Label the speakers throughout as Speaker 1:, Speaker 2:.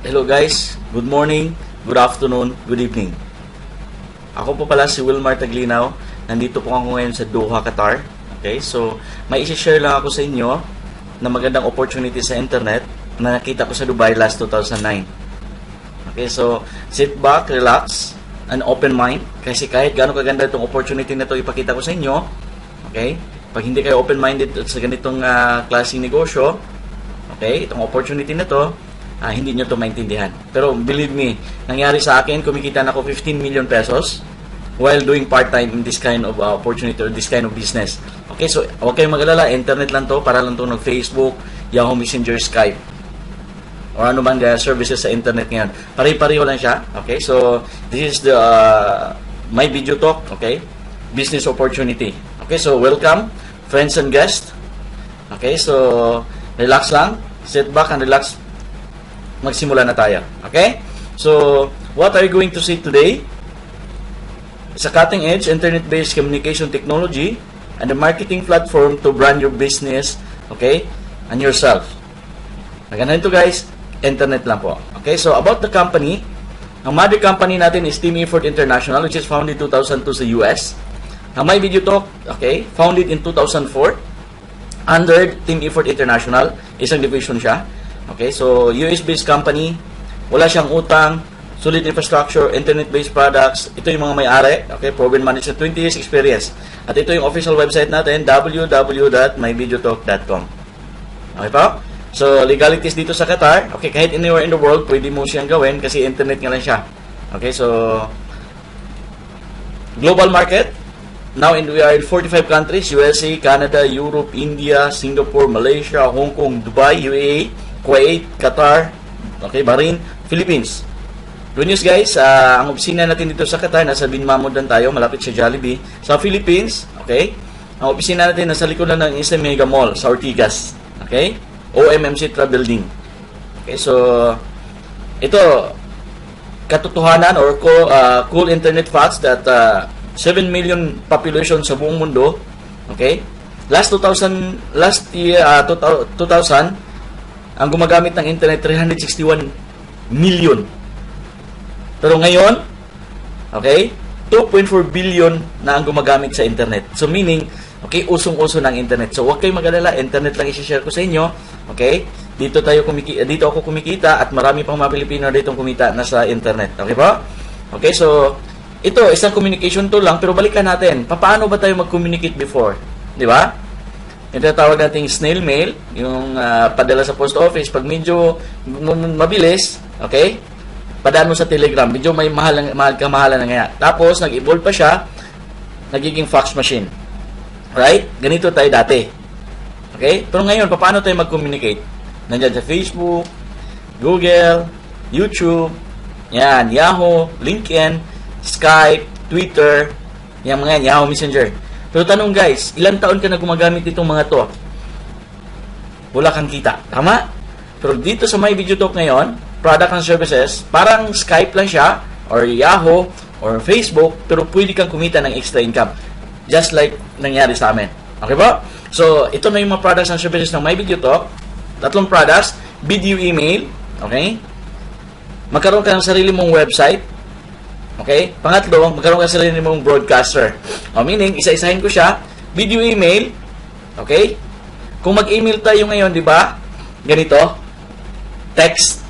Speaker 1: Hello guys, good morning, good afternoon, good evening. Ako po pala si Wilmar Taglinaw. Nandito po ako ngayon sa Doha, Qatar. Okay, so may i-share lang ako sa inyo na magandang opportunity sa internet na nakita ko sa Dubai last 2009. Okay, so sit back, relax, and open mind. Kasi kahit gaano kaganda itong opportunity na ito ipakita ko sa inyo, okay, pag hindi kayo open-minded sa ganitong klaseng negosyo, okay, itong opportunity na ito, hindi nyo ito maintindihan. Pero believe me, nangyari sa akin, kumikita na ako 15 million pesos while doing part-time in this kind of opportunity or this kind of business. Okay, so huwag kayong mag-alala, internet lang to, para lang to ng Facebook, Yahoo Messenger, Skype, or ano man services sa internet ngayon. Pare-pareho lang siya. Okay, so this is the my video talk, okay, business opportunity. Okay, so welcome, friends and guests. Okay, so relax lang, sit back and relax. Magsimula na tayo. Okay? So, what are you going to see today? It's a cutting-edge internet-based communication technology and a marketing platform to brand your business, okay, and yourself. Maganda ito guys, internet lang po. Okay, so about the company, ang mother company natin is Team Effort International, which is founded 2002 sa US. Ang My Video Talk, okay, founded in 2004 under Team Effort International, isang division siya. Okay, so US-based company, wala siyang utang, solid infrastructure, internet-based products. Ito yung mga may-ari, okay, proven management, 20 years experience. At ito yung official website natin, www.myvideotalk.com. Okay po? So, legalities dito sa Qatar, okay, kahit anywhere in the world, pwede mo siyang gawin kasi internet nga lang siya. Okay, so, global market, now we are in 45 countries, USA, Canada, Europe, India, Singapore, Malaysia, Hong Kong, Dubai, UAE, Kuwait, Qatar, okay, Bahrain, Philippines. Good news guys, ang opisina natin dito sa Qatar, nasa Bin Mahmud lang tayo, malapit sa Jollibee. Sa Philippines, okay, ang opisina natin nasa likodan ng Eastern Mega Mall, sa Ortigas. Okay, OMMC Building. Okay, so, ito, katotohanan or cool internet facts that 7 million population sa buong mundo, okay, last year, 2000, ang gumagamit ng internet 361 million. Pero ngayon, okay, 2.4 billion na ang gumagamit sa internet. So meaning, okay, usong-uso ng internet. So huwag kayong mag-alala, internet lang i-share ko sa inyo. Okay? Dito ako kumikita at marami pang mga Pilipino dito kumita na sa internet. Okay po? Okay, so ito, isang communication tool lang, pero balikan natin. Paano ba tayo mag-communicate before? Di ba? Ito tawag nating snail mail, yung padala sa post office. Pag medyo mabilis, okay, padaan mo sa Telegram. Medyo may mahal na nga. Tapos, nag-evolve pa siya, nagiging fax machine. Right? Ganito tayo dati. Okay? Pero ngayon, paano tayo mag-communicate? Nandiyan sa Facebook, Google, YouTube, yan, Yahoo, LinkedIn, Skype, Twitter, yan mga yan, Yahoo Messenger. Pero tanong guys, ilang taon ka na gumagamit itong mga to? Wala kang kita. Tama? Pero dito sa My Video Talk ngayon, product and services, parang Skype lang siya, or Yahoo, or Facebook, pero pwede kang kumita ng extra income. Just like nangyari sa amin. Okay po? So, ito na yung mga products and services ng My Video Talk. Tatlong products, video email, okay? Magkaroon ka ng sarili mong website. Okay? Pangatlo, magkaroon ka sila ng broadcaster. Meaning, isa-isahin ko siya. Video email. Okay? Kung mag-email tayo ngayon, di ba? Ganito. Text.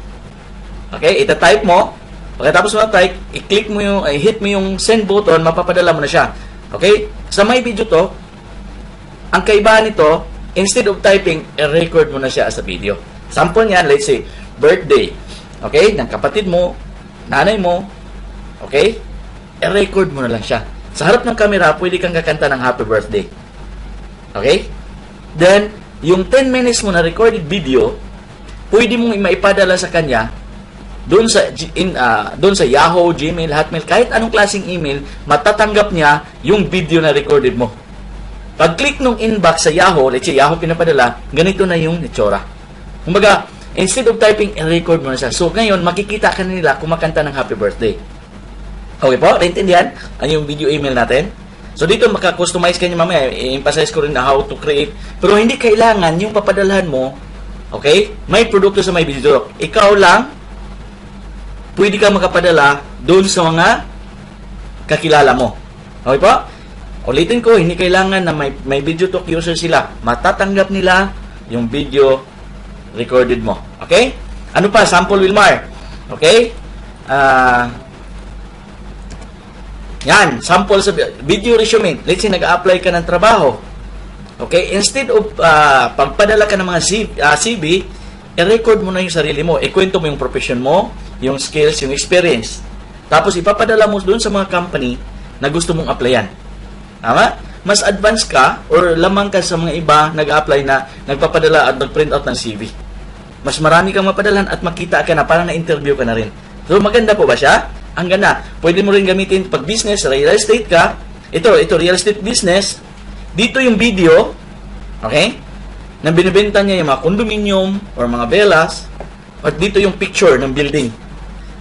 Speaker 1: Okay? Ita-type mo. Pagkatapos mo na-type, i-click mo yung, hit mo yung send button, mapapadala mo na siya. Okay? Sa My Video to, ang kaibahan nito, instead of typing, i-record mo na siya as a video. Sample niyan, let's say, birthday. Okay? Ng kapatid mo, nanay mo, okay? I-record mo na lang siya. Sa harap ng camera, pwede kang kakanta ng happy birthday. Okay? Then, yung 10 minutes mo na recorded video, pwede mong maipadala sa kanya doon sa Yahoo, Gmail, Hotmail, kahit anong klaseng email, matatanggap niya yung video na recorded mo. Pag-click nung inbox sa Yahoo, let's say Yahoo pinapadala, ganito na yung itsura. Kumbaga, instead of typing, i-record mo na siya. So, ngayon, makikita ka na nila kumakanta ng happy birthday. Okay po? Naintindihan? Ano yung video email natin? So, dito maka-customize ka niya mamaya. I-emphasize ko rin na how to create. Pero hindi kailangan yung papadalhan mo, okay? May produkto sa My Video Talk. Ikaw lang pwede ka makapadala doon sa mga kakilala mo. Okay po? Ulitin ko, hindi kailangan na may video talk user sila. Matatanggap nila yung video recorded mo. Okay? Ano pa? Sample, Wilmar. Okay? Yan. Sample sa video resume. Let's say, nag-apply ka ng trabaho. Okay? Instead of pagpadala ka ng mga CV, i-record mo na yung sarili mo. Ikwento mo yung profession mo, yung skills, yung experience. Tapos, ipapadala mo doon sa mga company na gusto mong applyan. Tama? Mas advanced ka or lamang ka sa mga iba nag-apply na nagpapadala at nag-print out ng CV. Mas marami kang mapadalan at makita ka na parang na-interview ka na rin. So, maganda po ba siya? Ang ganda. Pwede mo rin gamitin pag business, real estate ka. Ito real estate business. Dito yung video, okay? Na binibenta niya yung mga condominium or mga velas. At dito yung picture ng building.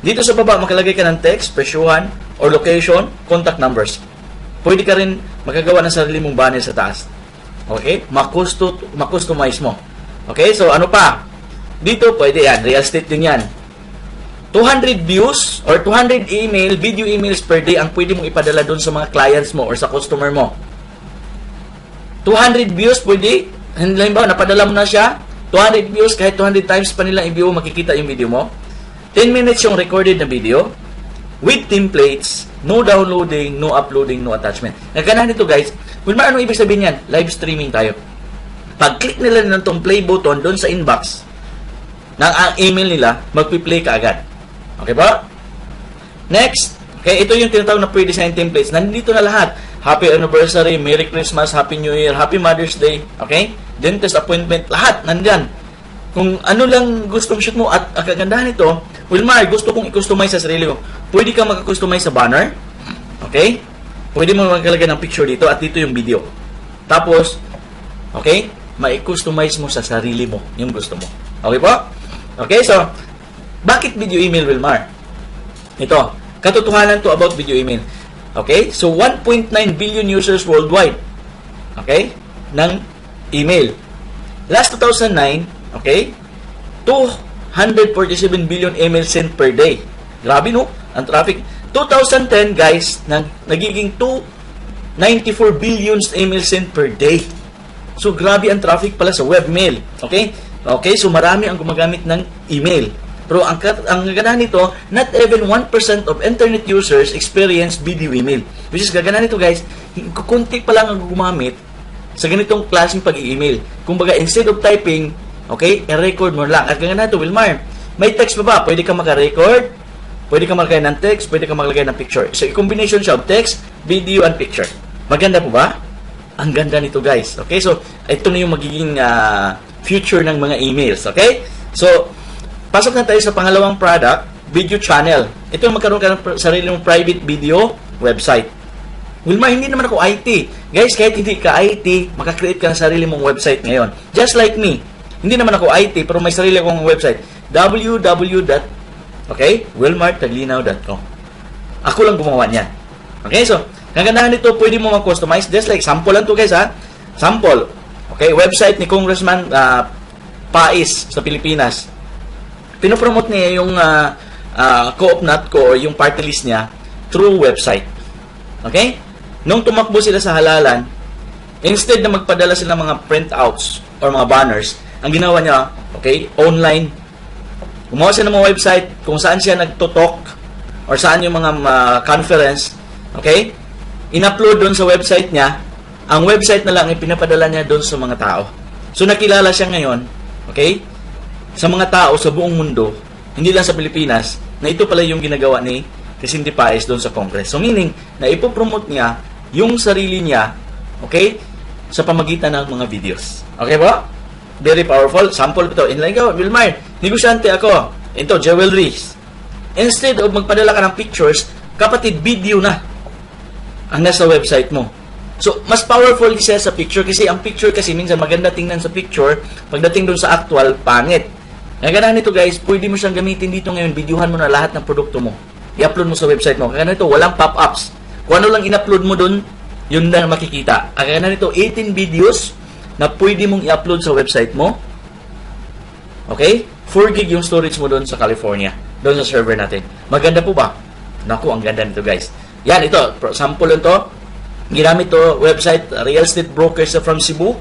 Speaker 1: Dito sa baba, makalagay ka ng text, presyuhan, or location, contact numbers. Pwede ka rin magagawa ng sarili mong banner sa taas. Okay? Makustomize mo. Okay? So, ano pa? Dito, pwede yan. Real estate din yan. 200 views or 200 video emails per day ang pwede mong ipadala doon sa mga clients mo or sa customer mo. 200 views pwede. Halimbawa, napadala mo na siya. 200 views, kahit 200 times pa nila i-view, makikita yung video mo. 10 minutes yung recorded na video. With templates, no downloading, no uploading, no attachment. Nagkanahan nito guys, kung ano ibig sabihin yan? Live streaming tayo. Pag-click nila ng tong play button doon sa inbox ng email nila, magpi-play ka agad. Okay ba? Next, okay, ito yung tinatawag na pre-designed templates. Nandito na lahat. Happy anniversary, Merry Christmas, Happy New Year, Happy Mother's Day, okay? Dentist appointment, lahat nandyan. Kung ano lang gustong shoot mo at ang kagandahan nito, Wilmar, gusto kong i-customize sa sarili ko. Pwede kang mag-customize sa banner. Okay? Pwede mo magkalagay ng picture dito at dito yung video. Tapos, okay? Ma-customize mo sa sarili mo yung gusto mo. Okay po? Okay, so, bakit video email, Wilmar? Ito, katotohanan to about video email. Okay? So, 1.9 billion users worldwide. Okay? Ng email. Last 2009, okay? 247 billion emails sent per day. Grabe, no? Ang traffic. 2010, guys, nagiging 294 billions emails sent per day. So, grabe ang traffic pala sa webmail. Okay? Okay, so marami ang gumagamit ng email. Pero ang gaganahan nito, not even 1% of internet users experience video email. Which is, gaganahan nito, guys, kunti pa lang ang gumamit sa ganitong klaseng pag-i-email. Kumbaga, instead of typing, okay, i-record mo lang. At gaganahan nito, Wilmar, may text pa ba? Pwede ka maka-record, pwede ka maglagay ng text, pwede ka maglagay ng picture. So, i-combination siya of text, video, and picture. Maganda po ba? Ang ganda nito, guys. Okay, so, ito na yung magiging future ng mga emails. Okay? So, pasok na tayo sa pangalawang product, video channel. Ito yung magkaroon ka ng sarili mong private video website. Wilmar, hindi naman ako IT. Guys, kahit hindi ka IT, makakreate ka ng sarili mong website ngayon. Just like me. Hindi naman ako IT, pero may sarili akong website. www.wilmartaglinaw.com. Ako lang gumawa niyan. Okay, so, kagandahan nito, pwede mo mag-customize. Just like, sample lang to guys, ha? Sample. Okay, website ni Congressman Pais sa Pilipinas. Pinopromote niya yung co-op nut ko or yung party list niya through website. Okay? Nung tumakbo sila sa halalan, instead na magpadala sila ng mga printouts or mga banners, ang ginawa niya, okay, online. Gumawa siya ng mga website kung saan siya nagtutok or saan yung mga conference, okay? In-upload doon sa website niya. Ang website na lang ay pinapadala niya doon sa mga tao. So, nakilala siya ngayon, okay, sa mga tao sa buong mundo, hindi lang sa Pilipinas, na ito pala yung ginagawa ni Quezon Pais doon sa Congress. So, meaning, na ipopromote niya yung sarili niya, okay, sa pamagitan ng mga videos. Okay ba? Very powerful. Sample ito. Inline ka, Wilmar, negosyante ako. Ito, jewelries. Instead of magpadala ka ng pictures, kapatid, video na ang nasa website mo. So, mas powerful siya sa picture kasi ang picture kasi minsan maganda tingnan sa picture, pagdating doon sa actual, pangit. Kaya nito guys, pwede mo siyang gamitin dito ngayon, videohan mo na lahat ng produkto mo. I-upload mo sa website mo. Kaya nito, walang pop-ups. Kung ano lang in-upload mo doon, yun na makikita. Kaya nito, 18 videos na pwede mong i-upload sa website mo. Okay? 4 gig yung storage mo doon sa California. doon sa server natin. Maganda po ba? Naku, ang ganda nito guys. Yan, ito, sample lang to. Ginamit to website, Real Estate Brokers from Cebu.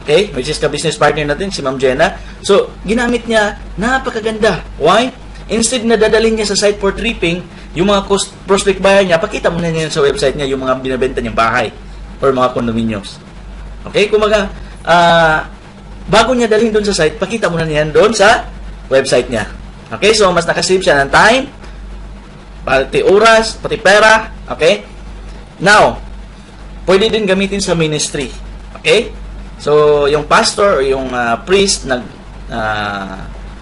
Speaker 1: Okay, which is ka-business partner natin, si Ma'am Jenna. So, ginamit niya, napakaganda. Why? Instead na dadalhin niya sa site for tripping, yung mga prospect buyer niya, pakita mo na niya sa website niya yung mga binabenta niyang bahay or mga condominiums. Okay, kumaga, bago niya dalhin doon sa site, pakita mo na niya doon sa website niya. Okay, so mas nakasave siya ng time, pati oras, pati pera. Okay, now, pwede din gamitin sa ministry. Okay, so yung pastor or yung priest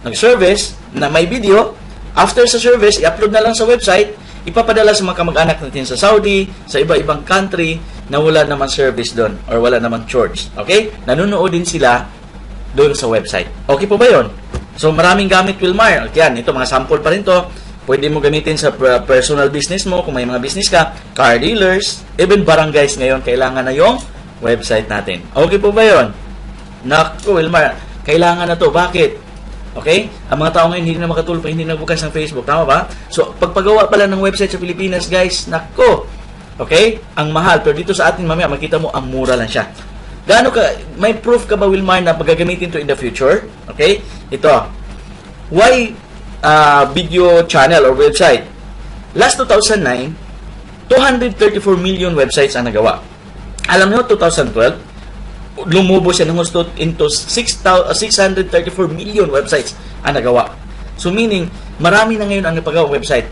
Speaker 1: nag-service na may video, after sa service, i-upload na lang sa website, ipapadala sa mga kamag-anak natin sa Saudi, sa iba-ibang country na wala naman service doon or wala naman church. Okay? Nanonood din sila doon sa website. Okay po ba yun? So, maraming gamit, Wilmar. Yan, ito, mga sample pa rin to. Pwede mo gamitin sa personal business mo, kung may mga business ka, car dealers, even barangays ngayon, kailangan na yung website natin. Okay po ba yun? Naku, Wilmar, kailangan na to. Bakit? Okay? Ang mga tao ngayon hindi na makatulog pa, hindi na bukas ng Facebook. Tama ba? So, pagpagawa pala ng website sa Pilipinas, guys, naku, okay? Ang mahal. Pero dito sa atin, mamaya, makita mo, ang mura lang siya. Gaano ka, may proof ka ba, Wilmar, na magagamitin to in the future? Okay? Ito. Why video channel or website? Last 2009, 234 million websites ang nagawa. Alam nyo, 2012, lumubo siya ng gusto into 634 million websites ang nagawa. So meaning, marami na ngayon ang napagawa website.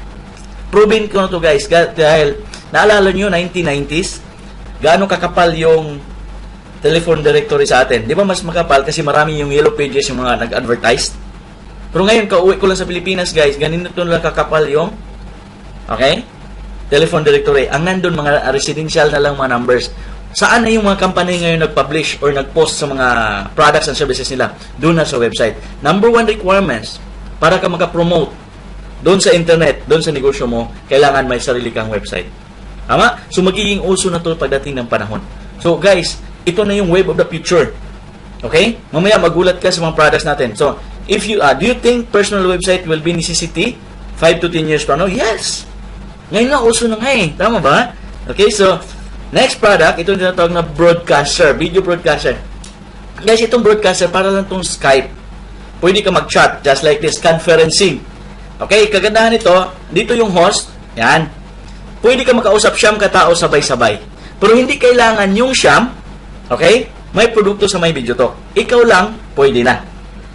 Speaker 1: Proven ko na to guys, dahil naalala nyo, 1990s, gaano kakapal yung telephone directory sa atin. Di ba mas makapal kasi marami yung yellow pages yung mga nag-advertise. Pero ngayon, kauwi ko lang sa Pilipinas guys, ganito lang kakapal yung telephone directory. Ang nandun mga residential na lang mga numbers. Saan na yung mga company ngayon nag-publish or nag-post sa mga products and services nila? Doon na sa website. Number one requirements para ka makapromote doon sa internet, doon sa negosyo mo, kailangan may sarili kang website. Tama? So magiging uso na to pagdating ng panahon. So guys, ito na yung wave of the future. Okay? Mamaya magulat ka sa mga products natin. So, if you do you think personal website will be necessity 5 to 10 years from now? Yes. Ngayon na uso na nga eh. Tama ba? Okay, so next product, ito yung tinatawag na broadcaster, video broadcaster. Guys, itong broadcaster para lang itong Skype. Pwede ka mag-chat just like this, conferencing. Okay, kagandahan ito, dito yung host, yan. Pwede ka makausap siyam katao sabay-sabay. Pero hindi kailangan yung siyam, okay, may produkto sa may video talk. Ikaw lang, pwede na.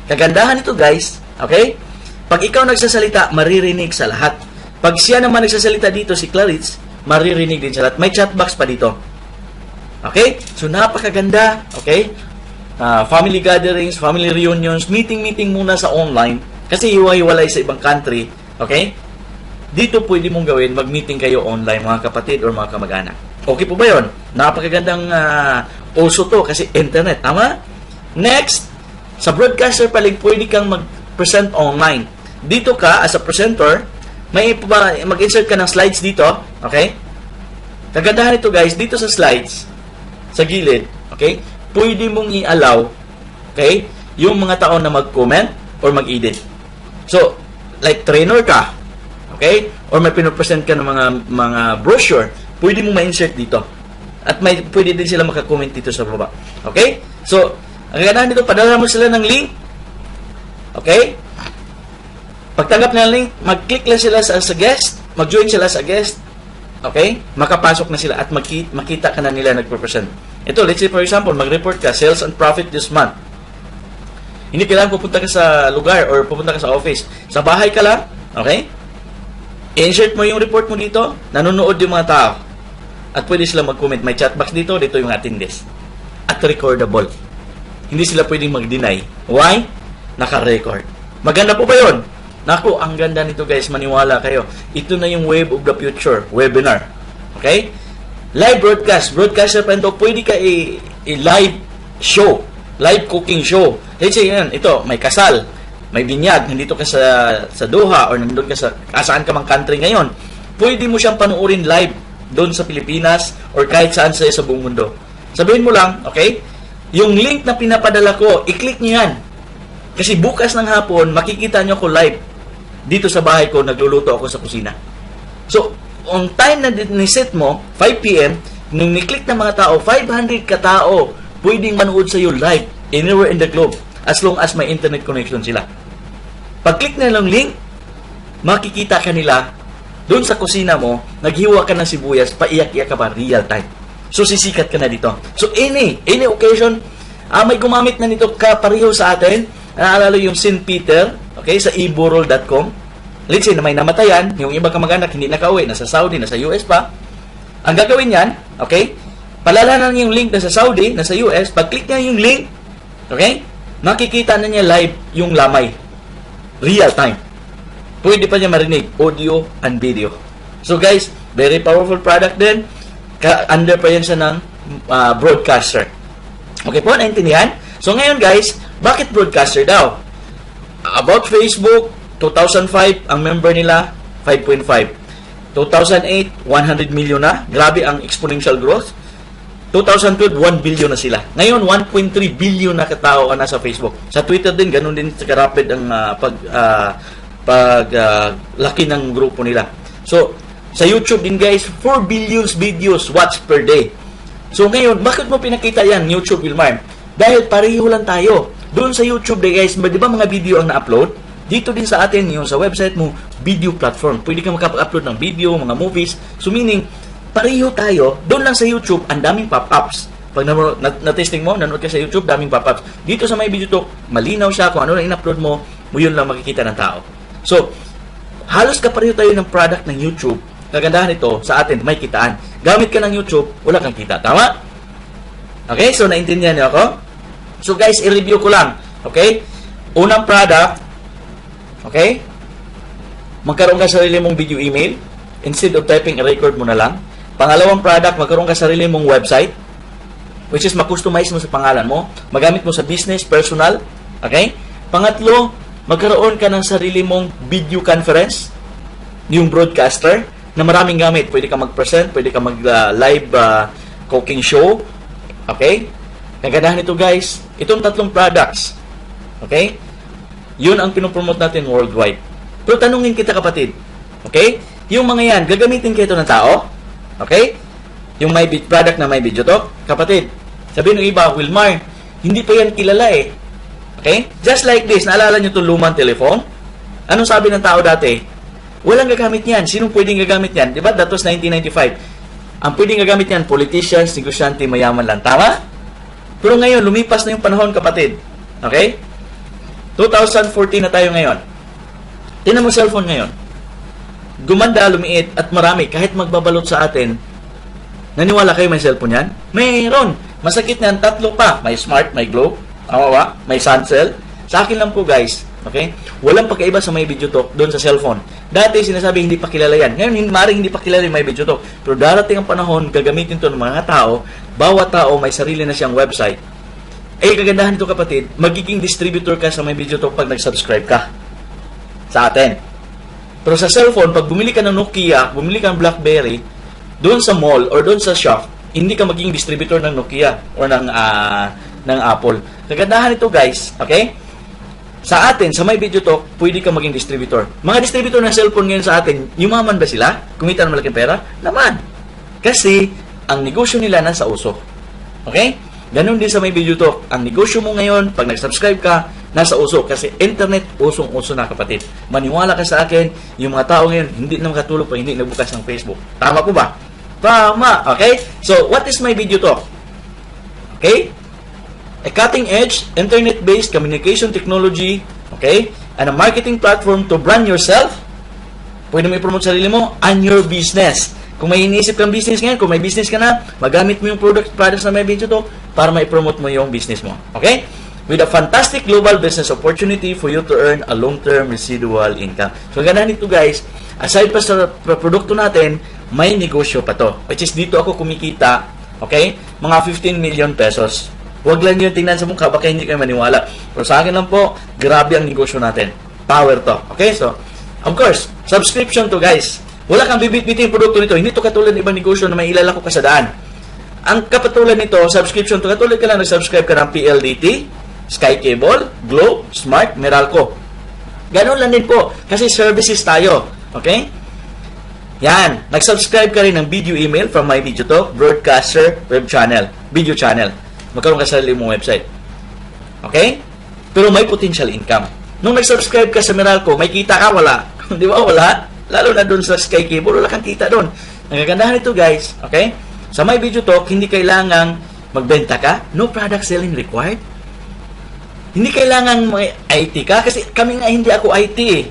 Speaker 1: Kagandahan ito guys, okay? Pag ikaw nagsasalita, maririnig sa lahat. Pag siya naman nagsasalita dito, si Clarice, maririnig din sa lahat. May chat box pa dito. Okay? So, napakaganda. Okay? Family gatherings, family reunions, meeting muna sa online. Kasi hiwa-hiwalay sa ibang country. Okay? Dito pwede mong gawin, mag-meeting kayo online, mga kapatid or mga kamag-anak. Okay po ba yun? Napakagandang uso to kasi internet. Tama? Next, sa broadcaster paling pwede kang mag-present online. Dito ka, as a presenter, may mag-insert ka ng slides dito. Okay? Kagandahan ito guys, dito sa slides, sa gilid, okay, pwede mong i-allow, okay, yung mga tao na mag-comment or mag-edit. So, like trainer ka, okay, or may pinopresent ka ng mga brochure, pwede mong ma-insert dito. At pwede din sila maka-comment dito sa baba. Okay? So, ang kagandahan dito, padala mo sila ng link. Okay? Pagtanggap ng link, mag-click lang sila sa guest, mag-join sila sa guest, okay? Makapasok na sila at makita ka na nila nagpo-present. Ito, let's say for example, mag-report ka, sales and profit this month. Hindi kailangan pupunta ka sa lugar or pupunta ka sa office. Sa bahay ka lang, okay? I-insert mo yung report mo dito, nanonood yung mga tao. At pwede sila mag-comment. May chat box dito yung ating desk. At recordable. Hindi sila pwedeng mag-deny. Why? Naka-record. Maganda po ba yun? Naku, ang ganda nito guys, maniwala kayo. Ito na yung wave of the future, webinar. Okay? Live broadcast. Broadcaster pa ito, pwede ka i-live show. Live cooking show. Let's say, yan, ito, may kasal, may binyag, nandito ka sa Doha or nandun ka sa saan ka mang country ngayon. Pwede mo siyang panuorin live doon sa Pilipinas or kahit saan sa buong mundo. Sabihin mo lang, okay? Yung link na pinapadala ko, i-click niyo yan. Kasi bukas ng hapon, makikita nyo ko live. dito sa bahay ko, nagluluto ako sa kusina. So, on time na ni-set mo, 5 p.m., nung ni-click ng mga tao, 500 katao pwedeng manood sa iyo live anywhere in the globe as long as may internet connection sila. Pag-click na lang link, makikita ka nila doon sa kusina mo, naghiwa ka ng sibuyas, paiyak-iyak ka pa, real time. So, sisikat ka na dito. So, any occasion, may gumamit na nito kapareho sa atin. Naalala yung St. Peter, okay, sa eborol.com. Let's say na may namatayan, yung ibang kamag-anak hindi nakauwi, nasa Saudi, nasa US pa. Ang gagawin yan, okay, palalanan yung link na sa Saudi, nasa US, pag-click niya yung link, okay, makikita na niya live yung lamay. Real time. Pwede pa niya marinig audio and video. So guys, very powerful product din. Under pa yan siya ng broadcaster. Okay po, naintindihan? So ngayon guys, bakit broadcaster daw? About Facebook, 2005, ang member nila, 5.5. 2008, 100 million na. Grabe ang exponential growth. 2012, 1 billion na sila. Ngayon, 1.3 billion na katao ang nasa Facebook. Sa Twitter din, ganun din karapid ang laki ng grupo nila. So, sa YouTube din guys, 4 billions videos watched per day. So ngayon, bakit mo pinakita yan, YouTube Wilmar? Dahil pareho lang tayo. Doon sa YouTube guys, di ba mga video ang na-upload? Dito din sa atin, yung sa website mo, video platform. Pwede ka makapag-upload ng video, mga movies. So meaning, pareho tayo. Doon lang sa YouTube, ang daming pop-ups. Pag na-testing mo, nanood ka sa YouTube, daming pop-ups. Dito sa My Video Talk, malinaw siya kung ano na in-upload mo, yun lang makikita ng tao. So, halos kapareho tayo ng product ng YouTube. Kagandahan ito, sa atin, may kitaan. Gamit ka ng YouTube, wala kang kita. Tama? Okay? So, naintindihan niyo ako? So, guys, i-review ko lang. Okay? Unang product, okay? Magkaroon ka sarili mong video email. Instead of typing, i-record mo na lang. Pangalawang product, magkaroon ka sarili mong website, which is makustomize mo sa pangalan mo. Magamit mo sa business, personal. Okay? Pangatlo, magkaroon ka ng sarili mong video conference, yung broadcaster, na maraming gamit. Pwede ka mag-present, pwede ka mag-live cooking show. Okay? Kagandahan ito guys, itong tatlong products. Okay? Yun ang pinopromote natin worldwide. Pero tanungin kita kapatid. Okay? Yung mga yan, gagamitin kayo ito ng tao? Okay? Yung may product na may video to? Kapatid, sabihin ng iba, Wilmar, hindi pa yan kilala eh. Okay? Just like this, naalala nyo itong lumang telephone? Anong sabi ng tao dati? Walang gagamit yan. Sinong pwedeng gagamit yan? Diba? That was 1995. Ang pwedeng gagamit yan, politicians, negosyante, mayaman lang. Tama? Pero ngayon, lumipas na yung panahon, kapatid. Okay? 2014 na tayo ngayon. Tingnan mo cellphone ngayon. Gumanda, lumiit, at marami. Kahit magbabalot sa atin, naniwala kayo may cellphone yan? Mayroon. Masakit na yan, tatlo pa. May Smart, may Globe, may Suncell. Sa akin lang po, guys. Okay? Walang pagkaiba sa My Video Talk doon sa cellphone. Dati sinasabi hindi pa kilala yan. Ngayon maaaring hindi pa kilala yung My Video Talk. Pero darating ang panahon, gagamitin ito ng mga tao. Bawat tao may sarili na siyang website. Eh, kagandahan ito kapatid, magiging distributor ka sa My Video Talk pag nag-subscribe ka sa atin. Pero sa cellphone, pag bumili ka ng Nokia, bumili ka ng BlackBerry, doon sa mall or doon sa shop, hindi ka magiging distributor ng Nokia or ng Apple. Kagandahan ito guys, okay? Sa atin, sa My Video Talk, pwede ka maging distributor. Mga distributor ng cellphone ngayon sa atin, yumaman ba sila? Kumita ng malaking pera? Naman. Kasi, ang negosyo nila nasa uso. Okay? Ganon din sa My Video Talk. Ang negosyo mo ngayon, pag nag-subscribe ka, nasa uso. Kasi internet, usong-uso na kapatid. Maniwala ka sa akin, yung mga tao ngayon, hindi na makatulog pa, hindi nabukas ng Facebook. Tama po ba? Tama. Okay? So, what is My Video Talk? Okay? A cutting-edge, internet-based communication technology, okay, and a marketing platform to brand yourself. Pwede mo i-promote sarili mo and your business. Kung may iniisip kang business ngayon, kung may business ka na, magamit mo yung products na may video to para ma-promote mo yung business mo. Okay? With a fantastic global business opportunity for you to earn a long-term residual income. So, ganahan ito guys, aside pa sa produkto natin, may negosyo pa to. Which is dito ako kumikita, okay, mga 15 million pesos. Huwag lang yun tingnan sa mukha, baka hindi kayo maniwala. Pero sa akin lang po, grabe ang negosyo natin. Power to. Okay, so, of course, subscription to guys. Wala kang bibit-bitin yung produkto nito. Hindi to katulad ng ibang negosyo na may ilalako ka sa daan. Ang kapatulan nito, subscription to, katulad ka lang nag-subscribe ka ng PLDT, Sky Cable, Globe, Smart, Meralco. Ganon lang din po. Kasi services tayo. Okay? Yan. Nag-subscribe ka rin ng video email from My Video Talk, broadcaster, web channel, video channel. Magkaroon ka sa sarili mong website. Okay? Pero may potential income. Nung nag-subscribe ka sa Meralco, may kita ka? Wala. Di ba? Wala. Lalo na dun sa Sky Cable, wala kang kita dun. Ang kagandahan ito, guys. Okay? Sa My Video Talk, hindi kailangang magbenta ka. No product selling required. Hindi kailangan may IT ka. Kasi kami nga hindi ako IT eh.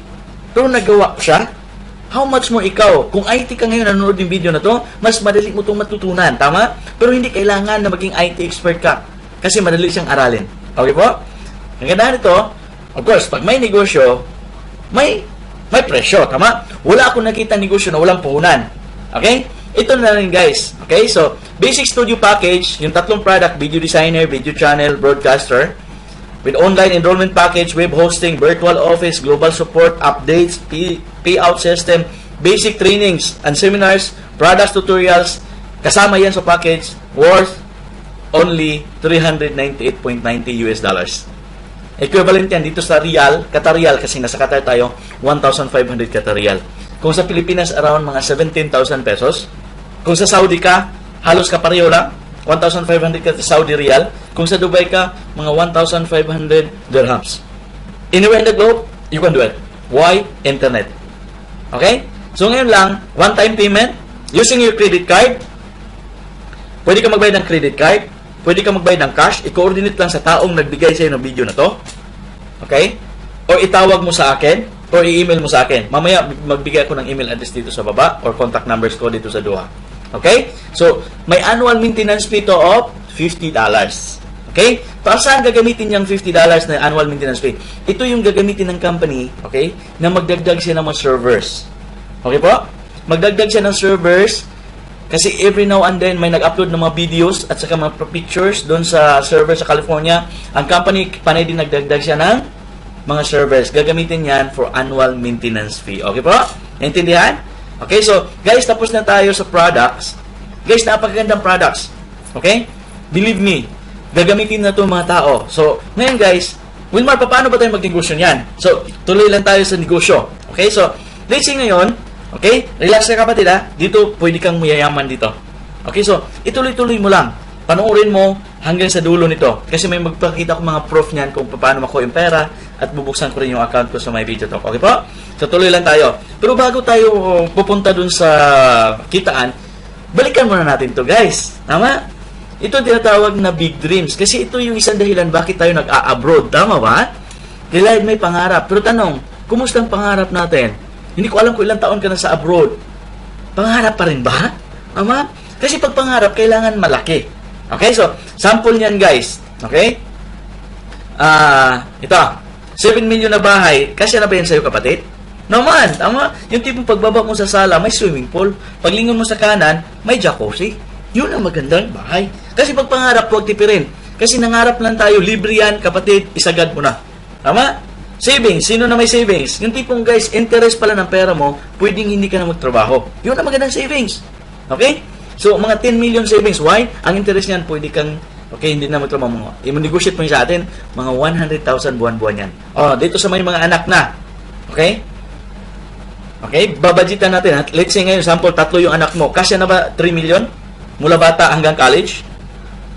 Speaker 1: Pero nagawa ko siya. How much more ikaw? Kung IT ka ngayon, nanonood yung video na to, mas madali mo itong matutunan. Tama? Pero hindi kailangan na maging IT expert ka. Kasi madali siyang aralin. Okay po? Ang ganda nito, of course, pag may negosyo, may presyo. Tama? Wala akong nakita negosyo na walang puhunan. Okay? Ito na rin, guys. Okay? So, basic studio package, yung tatlong product, video designer, video channel, broadcaster, with online enrollment package, web hosting, virtual office, global support, updates, payout system, basic trainings and seminars, products, tutorials, kasama yan sa package, worth only $398.90 US. Equivalent yan dito sa Riyal, Qatar Riyal, kasi nasa Qatar tayo, 1,500 Qatar Riyal. Kung sa Pilipinas, around mga 17,000 pesos. Kung sa Saudi ka, halos kapareho lang, 1,500 ka sa Saudi Riyal. Kung sa Dubai ka, mga 1,500 dirhams. Anywhere in the globe, you can do it. Why? Internet. Okay? So ngayon lang, one-time payment, using your credit card. Pwede ka magbayad ng credit card. Pwede ka magbayad ng cash. I-coordinate lang sa taong nagbigay sa'yo ng video na to. Okay? O itawag mo sa akin, o i-email mo sa akin. Mamaya, magbigay ako ng email address dito sa baba, or contact numbers ko dito sa duha. Okay? So, may annual maintenance fee to of $50. Okay? Para saan gagamitin yung $50 na annual maintenance fee? Ito yung gagamitin ng company, okay, na magdagdag siya ng mga servers. Okay po? Magdagdag siya ng servers kasi every now and then may nag-upload ng mga videos at saka mga pictures doon sa server sa California. Ang company panay din nagdagdag siya ng mga servers. Gagamitin yan for annual maintenance fee. Okay po? Naintindihan? Okay, so, guys, tapos na tayo sa products. Guys, napakagandang products. Okay? Believe me, gagamitin na ito mga tao. So, ngayon guys, Wilmar, paano ba tayo magnegosyo niyan? So, tuloy lang tayo sa negosyo. Okay, so, let's say ngayon, okay, relax ka kapatid ha, dito pwede kang mayayaman dito. Okay, so, ituloy-tuloy mo lang. Panoorin mo hanggang sa dulo nito. Kasi may magpakita ko mga proof niyan kung paano makuha yung pera at bubuksan ko rin yung account ko sa My Video Talk. Okay po? So, tuloy lang tayo. Pero bago tayo pupunta dun sa kitaan, balikan muna natin to guys. Tama? Ito tinatawag na big dreams. Kasi ito yung isang dahilan bakit tayo nag-a-abroad. Tama ba? Dahil may pangarap. Pero tanong, kumusta ang pangarap natin? Hindi ko alam kung ilang taon ka na sa abroad. Pangarap pa rin ba? Tama? Kasi pag pangarap, kailangan malaki. Okay? So, sample niyan guys. Okay? Ito. 7 million na bahay. Kasya na ba yan sa'yo kapatid? Naman, tama. Yung tipong pagbaba mo sa sala, may swimming pool. Paglingon mo sa kanan, may jacuzzi. Yun ang magandang bahay. Kasi pag pangarap, huwag tipirin. Kasi nangarap lang tayo, libre yan, kapatid, isagad mo na. Tama? Savings. Sino na may savings? Yung tipong guys, interest pala ng pera mo, pwedeng hindi ka na magtrabaho. Yun ang magandang savings. Okay? So, mga 10 million savings. Why? Ang interest niyan, pwede kang, okay, hindi na magtrabaho mo. I-negotiate mo sa atin, mga 100,000 buwan-buwan yan. Oh, dito sa may mga anak na. Okay? Okay, babadgetan natin. Let's say ngayon, sample, 3 yung anak mo. Kasya na ba 3 million? Mula bata hanggang college?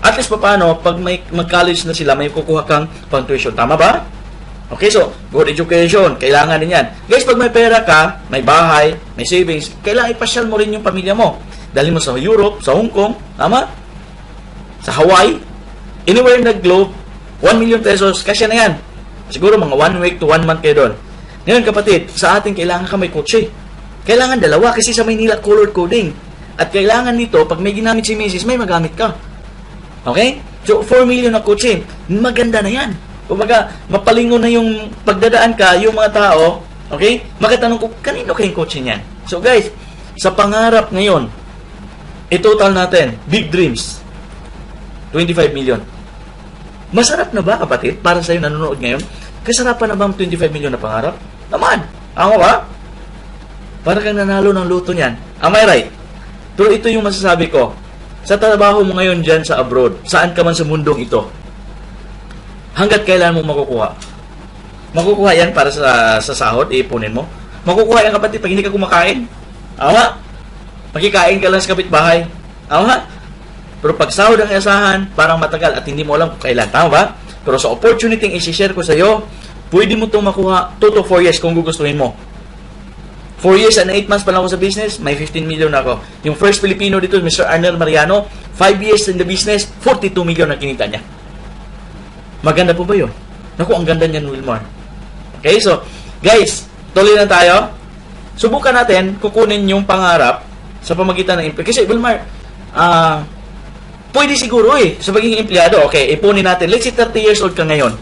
Speaker 1: At least paano, pag may mag-college na sila, may kukuha kang pang-tuition. Tama ba? Okay, so, good education. Kailangan din yan. Guys, pag may pera ka, may bahay, may savings, kailangan ipasyal mo rin yung pamilya mo. Dali mo sa Europe, sa Hong Kong, tama? Sa Hawaii, anywhere in the globe, 1 million pesos, kasya na yan. Siguro mga 1 week to 1 month kayo doon. Ngayon kapatid, sa atin kailangan ka may kotse. Kailangan dalawa kasi sa Maynila color coding. At kailangan nito, pag may ginamit si Mrs., may magamit ka. Okay? So, 4 million na kotse. Maganda na yan. Kumbaga, mapalingon na yung pagdadaan ka, yung mga tao, okay? Makatanong ko, kanino kayong kotse niyan? So guys, sa pangarap ngayon, i-total natin, big dreams, 25 million. Masarap na ba kapatid, para sa'yo nanonood ngayon? Kasarapan na ba ang 25 million na pangarap? Naman. Ako ba? Para kang nanalo ng luto niyan. Am I right? Pero ito yung masasabi ko. Sa trabaho mo ngayon dyan sa abroad, saan ka man sa mundong ito, hanggat kailan mo makukuha? Makukuha yan para sa sahod, iipunin mo. Makukuha yan kapatid pag hindi ka kumakain. Awa. Magkikain ka lang sa kapitbahay. Awa. Pero pag sahod ang asahan, parang matagal at hindi mo alam kung kailan. Tama ba? Pero sa opportunity yung isi-share ko sa iyo, pwede mo itong makuha 2 to 4 years kung gugustuhin mo. 4 years and 8 months pa lang ako sa business, may 15 million na ako. Yung first Filipino dito, Mr. Arnel Mariano, 5 years in the business, 42 million na kinita niya. Maganda po ba yun? Naku, ang ganda niyan, Wilmar. Okay, so, guys, tuloy na tayo. Subukan natin, kukunin yung pangarap sa pamagitan ng empleyado. Kasi, Wilmar, pwede siguro sa pagiging empleyado. Okay, ipunin natin. Let's say 30 years old ka ngayon.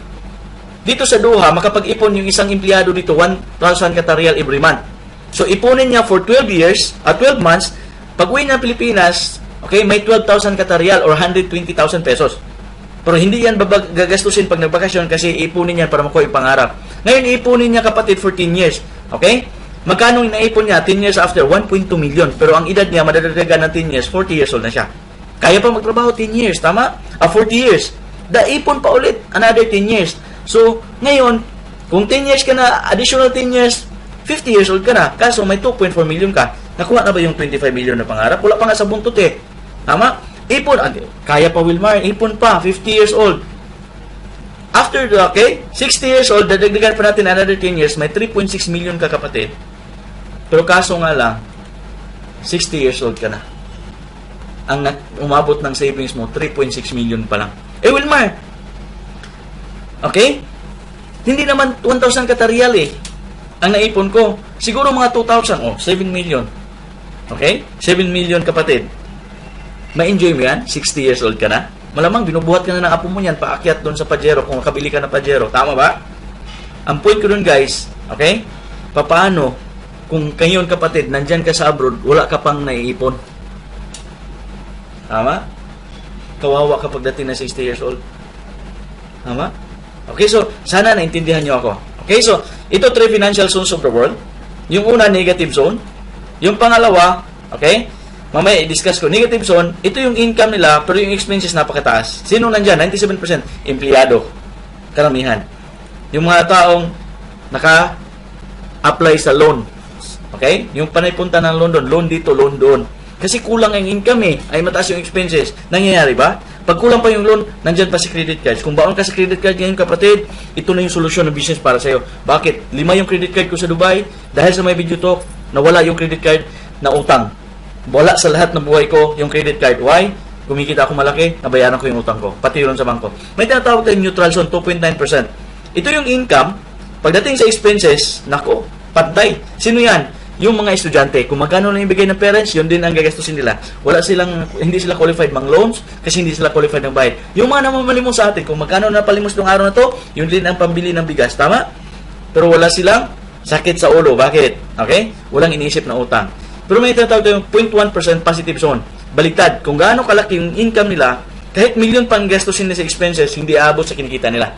Speaker 1: Dito sa Doha, makapag-ipon yung isang empleyado dito, 1,000 Qatarial every month. So, ipunin niya for 12 years, 12 months, pag-uwi ng Pilipinas, okay, may 12,000 Qatarial or 120,000 pesos. Pero hindi yan gagastusin pag nagbakasyon kasi ipunin yan para makuha yung pangarap. Ngayon, ipunin niya kapatid for 10 years. Okay? Magkano naipon niya 10 years after? 1.2 million. Pero ang edad niya, madadagdagan ng 10 years, 40 years old na siya. Kaya pa magtrabaho 10 years, tama? 40 years. Daipon pa ulit, another 10 years. So, ngayon, kung 10 years ka na, additional 10 years, 50 years old ka na. Kaso may 2.4 million ka. Nakuha na ba yung 25 million na pangarap? Wala pa nga sa buntot eh. Tama? Ipon. Kaya pa Wilmar. Ipon pa. 50 years old. After, 60 years old, dadagdagan pa natin another 10 years, may 3.6 million ka kapatid. Pero kaso nga lang, 60 years old ka na. Ang umabot ng savings mo, 3.6 million pa lang. Wilmar, okay? Hindi naman 1,000 Qatarial ang naipon ko. Siguro mga 2,000, 7 million. Okay? 7 million kapatid. Ma-enjoy mo yan? 60 years old ka na? Malamang binubuhat ka na ng apo mo yan, paakyat doon sa Pajero kung makabili ka ng Pajero. Tama ba? Ang point ko doon guys, okay? Paano kung kayon kapatid, nandyan ka sa abroad, wala ka pang naiipon? Tama? Kawawa ka pagdating na 60 years old. Tama? Okay, so sana naintindihan nyo ako. Okay, so ito 3 financial zones of the world. Yung una, negative zone. Yung pangalawa, okay, mamaya i-discuss ko, negative zone, ito yung income nila, pero yung expenses napakataas. Sino nandyan? 97%. Empleyado. Karamihan. Yung mga taong naka-apply sa loan. Okay? Yung panaypunta ng London, loan dito, loan doon. Kasi kulang ang income ay mataas yung expenses. Nangyayari ba? Pag kulang pa yung loan, nandyan pa si credit cards. Kung baon ka sa credit card ngayon kapatid, ito na yung solusyon ng business para sa'yo. Bakit? 5 yung credit card ko sa Dubai, dahil sa may video talk, nawala yung credit card na utang. Wala sa lahat ng buhay ko yung credit card. Why? Kumikita ako malaki, nabayaran ko yung utang ko. Pati yun sa bangko. May tinatawag tayong neutral zone, 2.9%. Ito yung income. Pagdating sa expenses, nako, pantay. Sino yan? Yung mga estudyante. Kung magkano lang yung bigay ng parents, yun din ang gagastusin nila. Hindi sila qualified mang loans kasi hindi sila qualified ng bayad. Yung mga namamalimos sa atin, kung magkano na palimos ng araw na to, yun din ang pambili ng bigas. Tama? Pero wala silang sakit sa ulo. Bakit? Okay? Walang iniisip na utang. Pero may tinatawag tayong 0.1% positive zone. Baligtad, kung gaano kalaki yung income nila, kahit million pang gastusin nila sa expenses, hindi aabot sa kinikita nila.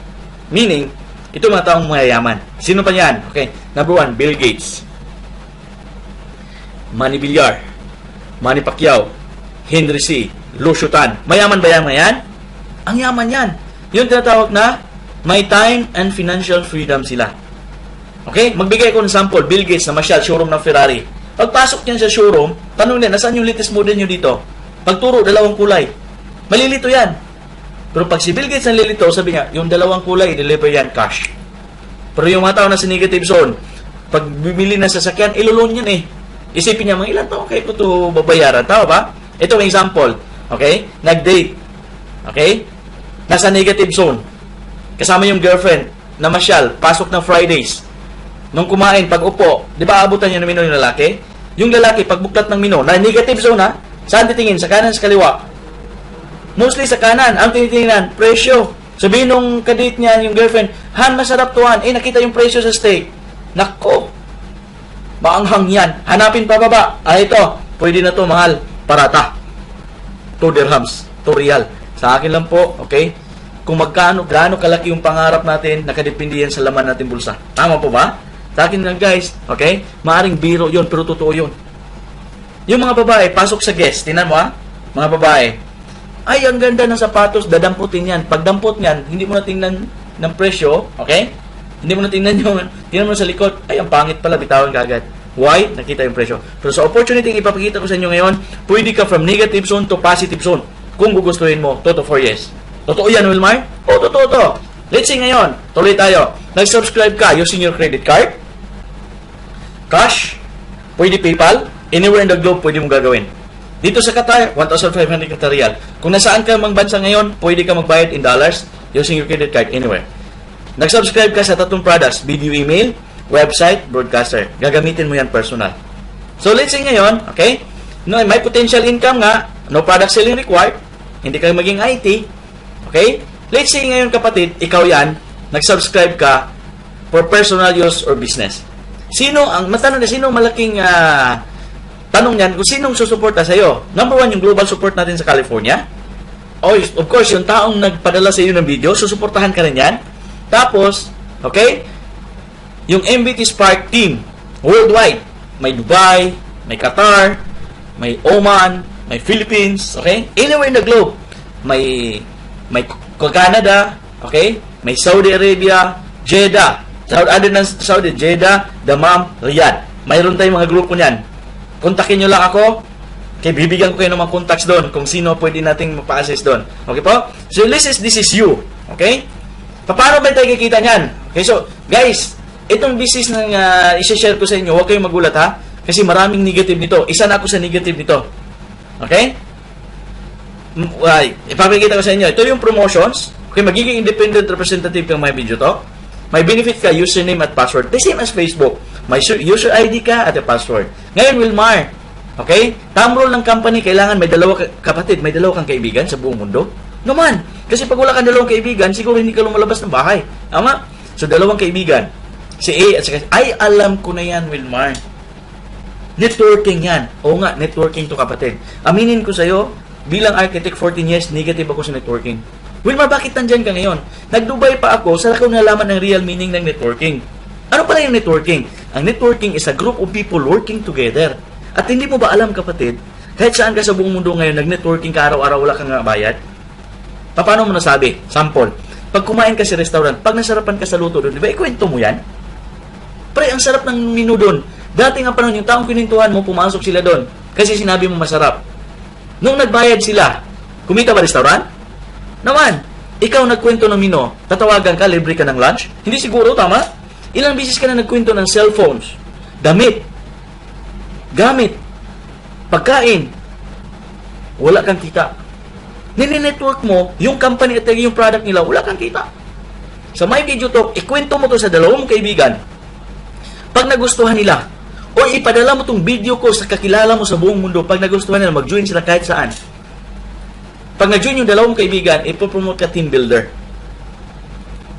Speaker 1: Meaning, ito mga taong mayayaman. Sino pa yan? Okay. Number 1, Bill Gates. Manny Villar. Manny Pacquiao. Henry C. Lucio Tan. Mayaman ba yan? Ang yaman yan. Yung tinatawag na may time and financial freedom sila. Okay? Magbigay ko ng sample. Bill Gates na masyal, showroom ng Ferrari. Pagpasok niyan sa showroom, tanong niya, nasaan yung latest model nyo dito? Pagturo, 2 kulay. Malilito yan. Pero pag si Bill Gates ang lilito, sabi niya, yung 2 kulay, deliver yan, cash. Pero yung mga tao na sa negative zone, pag bibili ng sasakyan, iloloan yan Isipin niya, mga ilan taon kayo ito babayaran. Tama ba? Ito ang example. Okay? Nag-date. Okay? Nasa negative zone. Kasama yung girlfriend, namasyal, pasok ng Fridays. Nung kumain, pag upo, di ba abutan niya ng mino yung lalaki? Yung lalaki, pag buklat ng mino, na negative zone saan titingin? Sa kanan, sa kaliwa? Mostly sa kanan. Ang tinitingnan, presyo. Sabihin nung kadate niya, yung girlfriend, Han, masarap to Han. Nakita yung presyo sa steak. Nako. Maanghang yan. Hanapin pa baba. Ito. Pwede na to, mahal. Parata. 2 dirhams. 2 real. Sa akin lang po, okay? Kung gaano kalaki yung pangarap natin, nakadepende yan sa laman natin bulsa. Tama po ba? Sa akin lang guys, okay? Maaring biro yon pero totoo yun. Yung mga babae, pasok sa guest, tinan mo mga babae, ay ang ganda ng sapatos, dadamputin yan. Pag dampot niyan, hindi mo na tingnan ng presyo, okay? Hindi mo na tingnan mo sa likod, ay, ang pangit pala, bitawan ka agad. Why? Nakita yung presyo. Pero sa opportunity yung ipapakita ko sa inyo ngayon, pwede ka from negative zone to positive zone. Kung gugustuhin mo, toto for yes. Totoo yan, Wilmar? O, totoo to. Let's say ngayon, tuloy tayo. Nag-subscribe ka using your credit card, cash, pwede PayPal, anywhere in the globe, pwede mong gagawin. Dito sa Qatar, 1,500 Qatar Riyal. Kung nasaan ka mang bansa ngayon, pwede ka magbayad in dollars using your credit card anywhere. Nag-subscribe ka sa tatlong products, video email, website, broadcaster. Gagamitin mo yan personal. So, let's say ngayon, okay, no, may potential income nga, no product selling required, hindi ka maging IT, okay? Let's say ngayon kapatid, ikaw yan, nag-subscribe ka for personal use or business. Sino ang matanong na sino malaking tanong yan kung sinong susuporta sa iyo? Number 1, yung global support natin sa California. Oh, of course, yung taong nagpadala sa iyo ng video, susuportahan ka rin yan. Tapos, okay, yung MBT Spark team worldwide, may Dubai, may Qatar, may Oman, may Philippines, okay? Anywhere in the globe, may Canada, okay? May Saudi Arabia, Jeddah, other than Saudi, Jeddah, Dammam, Riyadh. Mayroon tayong mga grupo niyan. Kontakin nyo lang ako. Okay, bibigyan ko kayo ng mga contacts doon kung sino pwede nating mapa-assist doon. Okay po? So, this is you. Okay? Paano ba tayo kikita niyan? Okay, so, guys, itong business na isi-share ko sa inyo, huwag kayong magulat ha. Kasi maraming negative nito. Isa na ako sa negative nito. Okay? Ipapakita ko sa inyo. Ito yung promotions. Okay, magiging independent representative kang may video to. May benefit ka, username at password. The same as Facebook. May user ID ka at a password. Ngayon, Wilmar. Okay? Thumb rule ng company, kailangan may kapatid, may dalawa kang kaibigan sa buong mundo. Naman. Kasi pag wala kang dalawang kaibigan, siguro hindi ka lumalabas ng bahay. Tama? So, dalawang kaibigan. Si A at si ay, alam ko na yan, Wilmar. Networking yan. Oo nga, networking to kapatid. Aminin ko sa'yo, bilang architect 14 years, negative ako sa networking. Wilmar, bakit nandyan ka ngayon? Nag-Dubai pa ako, saan ako nalaman ng real meaning ng networking? Ano pala yung networking? Ang networking is a group of people working together. At hindi mo ba alam, kapatid, kahit saan ka sa buong mundo ngayon, nag-networking ka araw-araw, wala kang bayad? Paano mo nasabi? Sample. Pag kumain ka sa restaurant, pag nasarapan ka sa luto doon, di ba, ikwento mo yan? Pre, ang sarap ng menu doon. Dati nga panahon, yung taong kinintuhan mo, pumasok sila doon. Kasi sinabi mo masarap. Nung nagbayad sila, kumita ba restaurant? Naman, ikaw nagkwento ng menu, tatawagan ka, libre ka ng lunch? Hindi siguro, tama? Ilang bisis ka na nagkwento ng cellphones, damit, gamit, pagkain, wala kang kita. Nini-network mo, yung company at yung product nila, wala kang kita. Sa My Video Talk, ikwento mo to sa dalawang kaibigan. Pag nagustuhan nila, o ipadala mo tong video ko sa kakilala mo sa buong mundo, pag nagustuhan nila, mag-join sila kahit saan. Pag nag-join yung dalawang kaibigan, ipopromote ka team builder.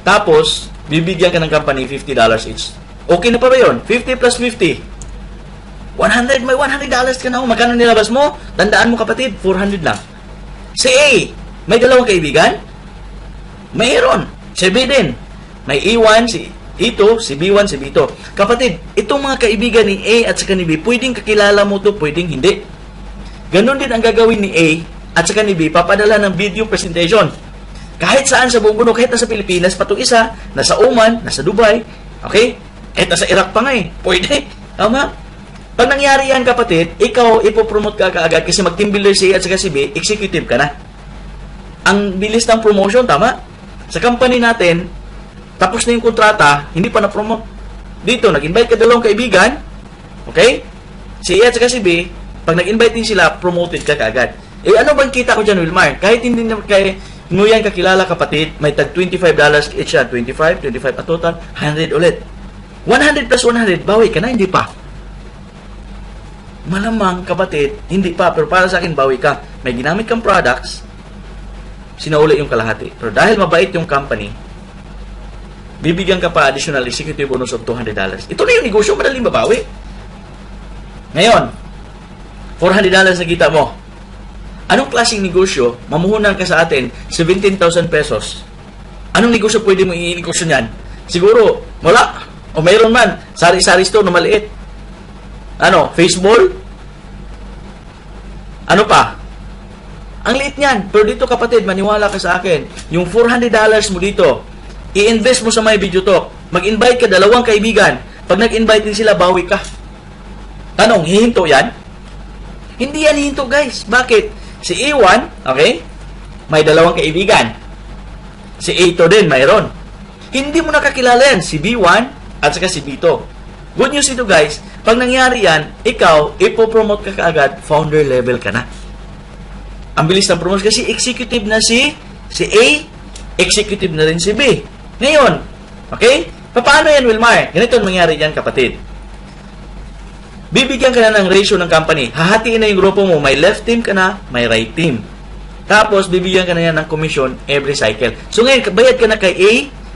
Speaker 1: Tapos, bibigyan ka ng company $50 each. Okay na pa ba yun? 50 plus 50. 100, may $100 ka na. Magkano nilabas mo? Tandaan mo kapatid, 400 lang. Si A, may dalawang kaibigan? Mayroon. Si B din. May A1, si A2, si B1, si B2. Kapatid, itong mga kaibigan ni A at saka ni B, pwedeng kakilala mo to, pwedeng hindi. Ganon din ang gagawin ni A at saka ni B, papadala ng video presentation. Kahit saan sa buong mundo, kahit nasa Pilipinas, patong isa, nasa Oman, nasa Dubai, okay? Kahit nasa Iraq pa nga eh. Pwede. Tama? Pag nangyari yan, kapatid, ikaw, ipopromote ka kaagad kasi mag-team builder si A at saka si B, executive ka na. Ang bilis ng promotion, tama? Sa company natin, tapos na yung kontrata, hindi pa na-promote. Dito, nag-invite ka dalawang kaibigan, okay? Si A at saka si B, pag nag-invite din sila, promoted ka kaagad. Eh, ano bang kita ko dyan, Wilmar? Kahit hindi na mo yan kakilala, kapatid, may tag $25 each yan. 25 at total, 100 ulit. 100 plus 100, bawi ka na, hindi pa. Malamang, kapatid, hindi pa. Pero para sa akin, bawi ka. May ginamit kang products, sinauli yung kalahati. Pero dahil mabait yung company, bibigyan ka pa additional executive bonus of $200. Ito na yung negosyo, madaling babawi. Ngayon, $400 na kita mo. Anong klaseng negosyo? Mamuhunan ka sa atin, 17,000 pesos. Anong negosyo pwede mo i-negosyo niyan? Siguro, wala. O mayroon man, sari-sari store na maliit. Ano, baseball? Ano pa? Ang liit niyan. Pero dito kapatid, maniwala ka sa akin. Yung $400 mo dito, i-invest mo sa My Video Talk. Mag-invite ka, dalawang kaibigan. Pag nag-invite din sila, bawi ka. Tanong, hihinto yan? Hindi yan hihinto, guys. Bakit? Si A1, okay, may dalawang kaibigan. Si A2 din, mayroon. Hindi mo nakakilala yan, si B1 at saka si B2. Good news ito, guys. Pag nangyari yan, ikaw, ipopromote ka kaagad, founder level ka na. Ang bilis ng promotion kasi executive na si A, executive na rin si B. Ngayon, okay? Paano yan, Wilmar? Ganito ang mangyari yan, kapatid. Bibigyan ka na ng ratio ng company. Hahatiin na yung grupo mo. May left team ka na, may right team. Tapos, bibigyan ka na yan ng commission every cycle. So ngayon, bayad ka na kay A,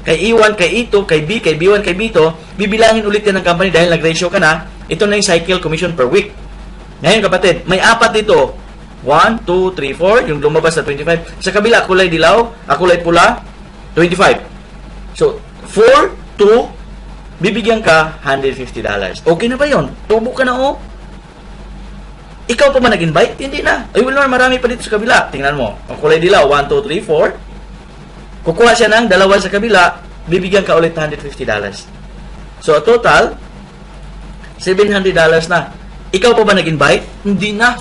Speaker 1: kay E1, kay E2, kay B, kay B1, kay B2, bibilangin ulit yan ng company dahil nag-ratio ka na. Ito na yung cycle commission per week. Ngayon, kapatid, may apat dito. 1, 2, 3, 4. Yung lumabas na 25. Sa kabila, kulay dilaw, kulay pula, 25. So, 4, 2, bibigyan ka $150. Okay na ba yun? Tubo ka na, oh. Ikaw pa man nag-invite? Hindi na. Ay, well, marami pa dito sa kabila. Tingnan mo. Ang kulay dilaw, 1, 2, 3, 4. Kukuha siya ng dalawa sa kabila, bibigyan ka ulit $150. So, total, $700 na. Ikaw pa ba nag-invite? Hindi na.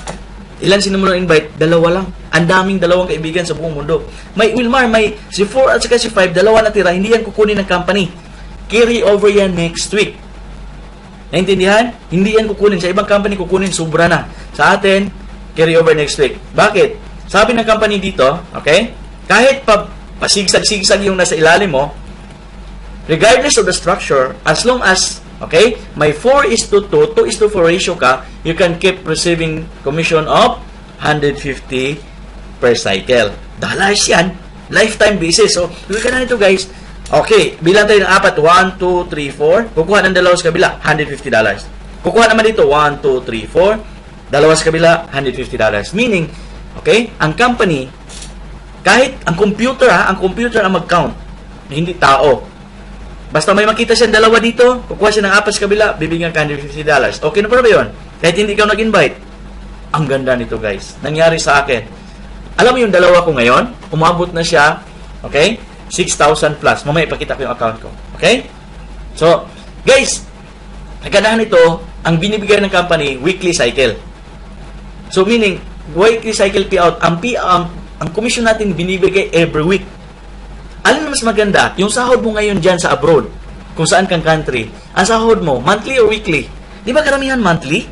Speaker 1: Ilan sino mo na-invite? Dalawa lang. Ang daming dalawang kaibigan sa buong mundo. May Wilmar, may si 4 at saka si 5, dalawa na tira. Hindi yan kukunin ng company. Carry over yan next week. Naintindihan? Hindi yan kukunin. Sa ibang company, kukunin sobra na. Sa atin, carry over next week. Bakit? Sabi ng company dito, okay? Kahit pasigsag-sigsag yung nasa ilalim mo, regardless of the structure, as long as, okay, may 4:2, 2:4 ratio ka, you can keep receiving commission of $150 per cycle. Dollars yan. Lifetime basis. So, look na nito, guys. Okay, bilang tayo ng apat. 1, 2, 3, 4. Kukuha ng dalawa sa kabila, $150. Kukuha naman dito, 1, 2, 3, 4. Dalawa sa kabila, $150. Meaning, okay, ang company, kahit ang computer ang mag-count. Hindi tao. Basta may makita siyang dalawa dito, kukuha siya ng apat sa kabila, bibigyan ka $150. Okay na pa ba yun? Kahit hindi ikaw nag-invite. Ang ganda nito, guys. Nangyari sa akin. Alam mo yung dalawa ko ngayon? Umabot na siya, okay, 6,000 plus. Mamaya ipakita ko yung account ko. Okay? So, guys, kagandahan nito, ang binibigay ng company, weekly cycle. So, meaning, weekly cycle payout, ang commission natin binibigay every week. Alin na mas maganda? Yung sahod mo ngayon dyan sa abroad, kung saan kang country, ang sahod mo, monthly or weekly? Di ba karamihan monthly?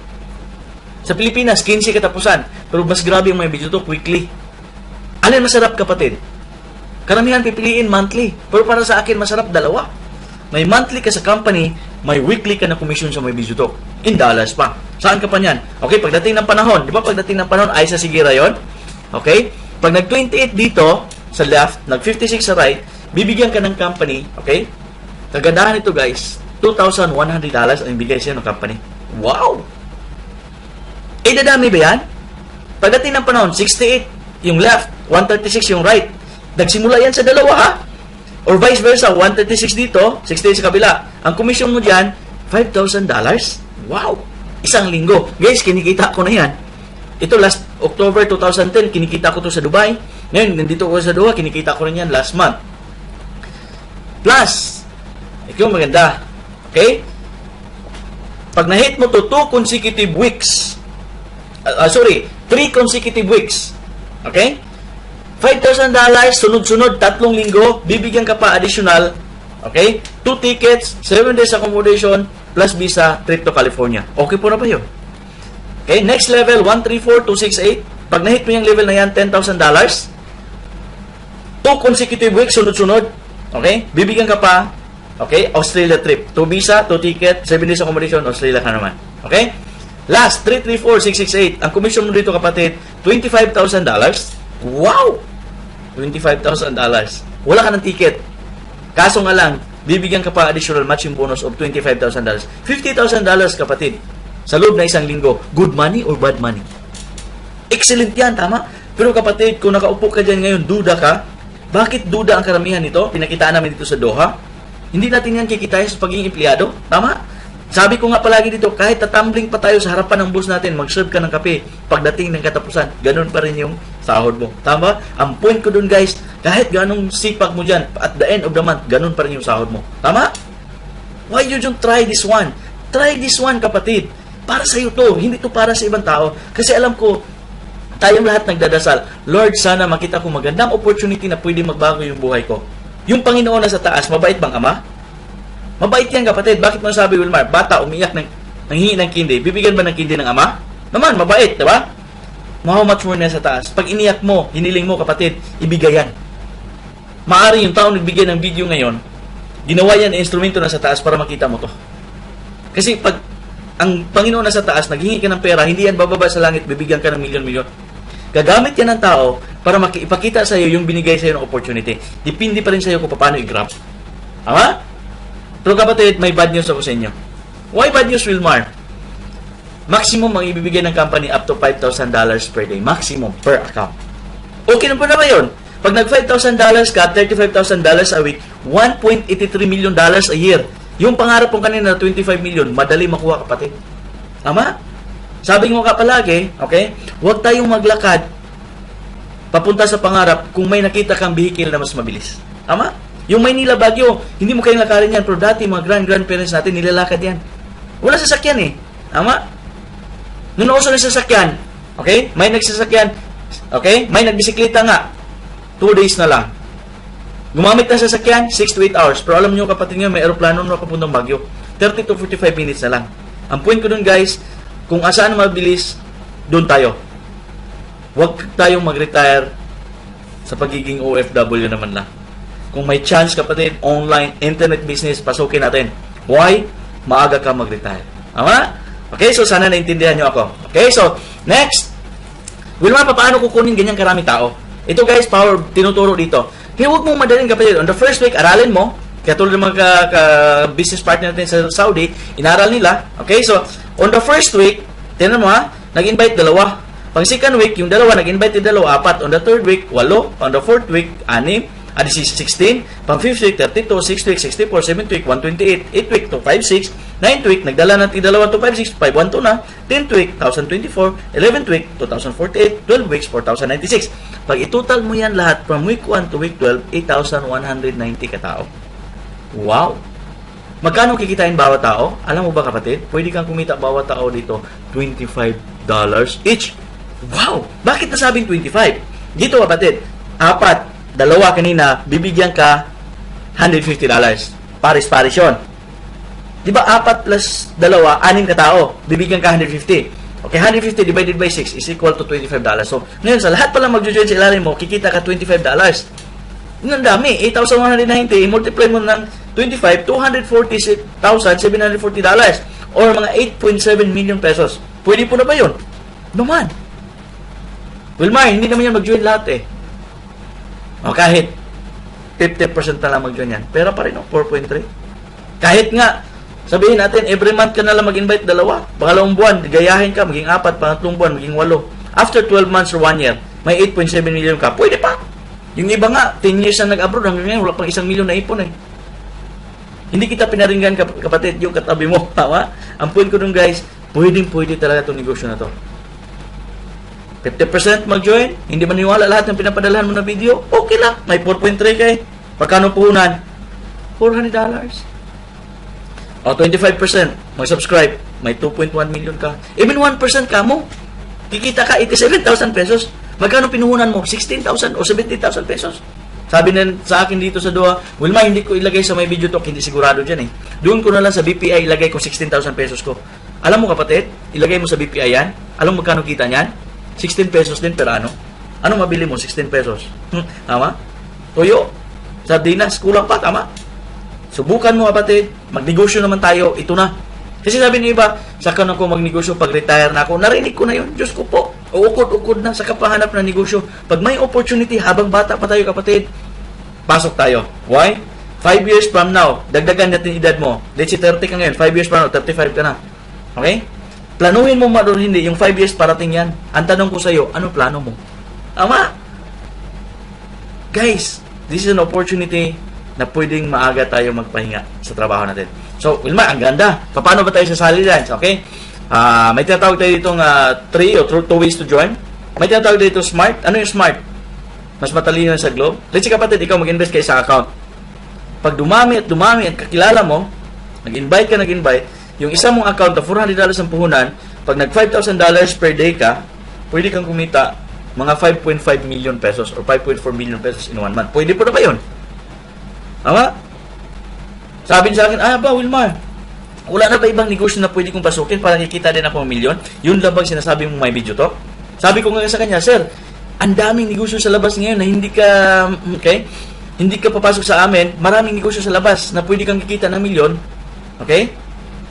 Speaker 1: Sa Pilipinas, 15 katapusan. Pero mas grabe yung may Bijutok, weekly. Alin masarap, kapatid? Karamihan pipiliin monthly. Pero para sa akin, masarap dalawa. May monthly ka sa company, may weekly ka na commission sa may Bijutok. In dollars pa. Saan ka pa niyan? Okay, pagdating ng panahon. Di ba pagdating ng panahon, ay sa Sigira yon? Okay? Pag nag-28 dito, sa left, nag-56 sa right, bibigyan ka ng company, okay? Kagandahan ito, guys, $2,100 ang bigay siya ng company. Wow! Eh, dadami ba yan? Pagdating ng panahon, 68 yung left, 136 yung right. Nagsimula yan sa dalawa, ha? Or vice versa, 136 dito, 68 sa kabila. Ang commission mo dyan, $5,000. Wow! Isang linggo. Guys, kinikita ko na yan. Ito, last October 2010, kinikita ko to sa Dubai. Ngayon, nandito ko sa Doha, kinikita ko rin yan last month. Plus, ito yung maganda. Okay? Pag na-hit mo to 2 consecutive weeks, 3 consecutive weeks, okay? $5,000, sunod-sunod, 3 linggo, bibigyan ka pa additional, okay? 2 tickets, 7 days accommodation, plus visa, trip to California. Okay po na ba yun? Okay, next level, 134,268. Pag na-hit mo yung level na yan, $10,000. 2 consecutive weeks, sunod-sunod. Okay? Bibigyan ka pa, okay, Australia trip. 2 visa, 2 ticket, 7 days accommodation, Australia ka naman. Okay? Last, 334,668. Ang commission mo dito, kapatid, $25,000. Wow! $25,000. Wala ka ng ticket. Kaso nga lang, bibigyan ka pa additional matching bonus of $25,000. $50,000, kapatid. Sa loob na isang linggo. Good money or bad money? Excellent yan, tama? Pero kapatid, kung nakaupo ka dyan ngayon, duda ka. Bakit duda ang karamihan nito? Pinakitaan namin dito sa Doha. Hindi natin yan kikitahin sa pagiging empleyado. Tama? Sabi ko nga palagi dito, kahit tatumbling pa tayo sa harapan ng boss natin, mag-serve ka ng kape, pagdating ng katapusan, ganun pa rin yung sahod mo. Tama? Ang point ko dun, guys, kahit ganong sipag mo dyan, at the end of the month, ganun pa rin yung sahod mo. Tama? Why you don't try this one? Try this one, kapatid. Para sa iyo to, hindi to para sa ibang tao. Kasi alam ko, tayong lahat nagdadasal, Lord, sana makita ko magandang opportunity na pwede magbago yung buhay ko. Yung Panginoon na sa taas, mabait bang Ama? Mabait yan, kapatid. Bakit mo sabi, Wilmar, bata, umiyak nanghingi ng kindi, bibigyan ba ng kindi ng Ama? Naman, mabait, diba? How much more na sa taas. Pag iniyak mo, hiniling mo, kapatid, ibigay yan. Maari yung tao nagbigay ng video ngayon, ginawa yan na instrumento na sa taas para makita mo to. Kasi pag ang Panginoon na sa taas, naghingi ka ng pera, hindi yan bababa sa langit, bibigyan ka ng milyon-milyon. Gagamit yan ng tao para ipakita sa iyo yung binigay sa iyo ng opportunity. Depende pa rin sa iyo kung paano i-grab. Tama? Pero kapatid, may bad news ako sa inyo. Why bad news, Wilmar? Maximum ang ibibigay ng company up to $5,000 per day. Maximum per account. Okay na po na ba yun? Pag nag $5,000 ka, $35,000 a week, $1.83 million a year. Yung pangarap kong kanina na 25 million, madali makuha, kapatid. Tama? Sabi ko ka palagi, okay? Huwag tayong maglakad papunta sa pangarap kung may nakita kang vehicle na mas mabilis. Tama? Yung Maynila Baguio, hindi mo kayong lakarin yan, pero dati mga grandparents natin, nilalakad yan. Wala sasakyan eh. Tama? Nung nauso na sasakyan, okay? May nagsasakyan, okay? May nagbisikleta nga, 2 days na lang. Gumamit na sasakyan, 6 to 8 hours. Pero alam nyo, kapatid nyo, may aeroplano na papuntang Baguio. 30 to 45 minutes na lang. Ang point ko dun, guys, kung asaan mabilis, doon tayo. Huwag tayong mag-retire sa pagiging OFW naman lang. Kung may chance, kapatid, online, internet business, pasukin natin. Why? Maaga ka mag-retire. Tama? Okay, so sana naintindihan nyo ako. Okay, so, next. Wilma, paano kukunin ganyang karami tao? Ito, guys, power, tinuturo dito. Kaya huwag mong madaling, kapatid. On the first week, aralin mo. Kaya tulad ng mga business partner natin sa Saudi, inaral nila. Okay, so, on the first week, tinan mo ha, nag-invite 2. Pang second week, yung 2, nag-invite yung 2, 4. On the third week, 8. On the fourth week, 6. 16. Pang fifth week, 32. Sixth week, 64. Seventh week, 128. Eighth week, 256. Ninth week, nagdala ng 2, 256. 512 na. 10th week, 1,024. 11th week, 2,048. 12 weeks, 4,096. Pag itotal mo yan lahat, from week 1 to week 12, 8,190 katao. Wow! Magkano kikitain bawat tao? Alam mo ba, kapatid? Pwede kang kumita bawat tao dito, $25 each. Wow! Bakit nasabing 25? Dito, kapatid, 4, 2 kanina, bibigyan ka $150. Paris-paris yun. Diba 4 plus 2, 6 katao, bibigyan ka 150. Okay, 150 divided by 6 is equal to $25. So, ngayon, sa lahat pala mag-join sa ilalim mo, kikita ka $25. Ang dami, 8,190, multiply mo ng 25, $240,740 or mga 8.7 million pesos. Pwede po na ba yun? Naman. Wilmar, hindi naman yan mag-join lahat eh. O, kahit 50% na lang mag-join yan. Pero pa rin, 4.3. Kahit nga, sabihin natin, every month ka na lang mag-invite 2. Pangalawang buwan, gayahin ka, maging 4, pangatlong buwan, maging 8. After 12 months or 1 year, may 8.7 million ka. Pwede pa. Yung iba nga, 10 years na nag-abroad, hanggang ngayon, wala pang 1 million na ipon eh. Hindi kita pinaringgan, kapatid, yung katabi mo. Tama? Ang point ko dun, guys, pwede talaga itong negosyo na to. 50% mag-join, hindi maniwala lahat ng pinapadalahan mo na video, okay lang. May 4.3 kay. Pagkano puhunan? $400. O, 25%, mag-subscribe, may 2.1 million ka. Even 1% ka mo, kikita ka 87,000 pesos. Magkano pinuhunan mo? 16,000 o 17,000 pesos. Sabi na sa akin dito sa Doha, Wilma, hindi ko ilagay sa may video talk, hindi sigurado dyan eh. Doon ko na lang sa BPI, ilagay ko 16,000 pesos ko. Alam mo, kapatid, ilagay mo sa BPI yan, alam mo magkano kita niyan? 16 pesos din per ano? Ano mabili mo? 16 pesos. Tama? Toyo, sardinas, kulang pa, tama? Subukan mo, kapatid. Magnegosyo naman tayo. Ito na. Kasi sabi ng iba, saka na ako magnegosyo pag retire na ako. Narinig ko na yun. Diyos ko po. Uukod-ukod na. Saka pahanap na negosyo. Pag may opportunity, habang bata pa tayo, kapatid, pasok tayo. Why? 5 years from now, dagdagan natin edad mo. Let's say 30 ka ngayon. 5 years from now, 35 ka na. Okay? Planuhin mo o hindi. Yung 5 years parating yan. Ang tanong ko sa'yo, ano plano mo? Ama! Guys, this is an opportunity na pwedeng maaga tayo magpahinga sa trabaho natin. So, Wilma, ang ganda. Paano ba tayo sasali dyan? Okay? May tinatawag tayo ditong 3 or 2 ways to join. May tinatawag dito smart. Ano yung smart? Mas matalino sa globe. Let's say, kapatid, ikaw mag-invest kayo sa account. Pag dumami at kakilala mo, nag-invite, yung isa mong account na $400 ang puhunan, pag nag $5,000 per day ka, pwede kang kumita mga 5.5 million pesos or 5.4 million pesos in 1 month. Pwede po na ba yun? Tama? Sabi niya sa akin, ba, Wilmar, wala na ba ibang negosyo na pwede kong pasukin para kikita din ako ng milyon? Yun lang bang sinasabi mong may video to? Sabi ko nga sa kanya, sir, ang daming negosyo sa labas ngayon na hindi ka papasok sa amin, maraming negosyo sa labas na pwede kang kikita ng milyon. Okay?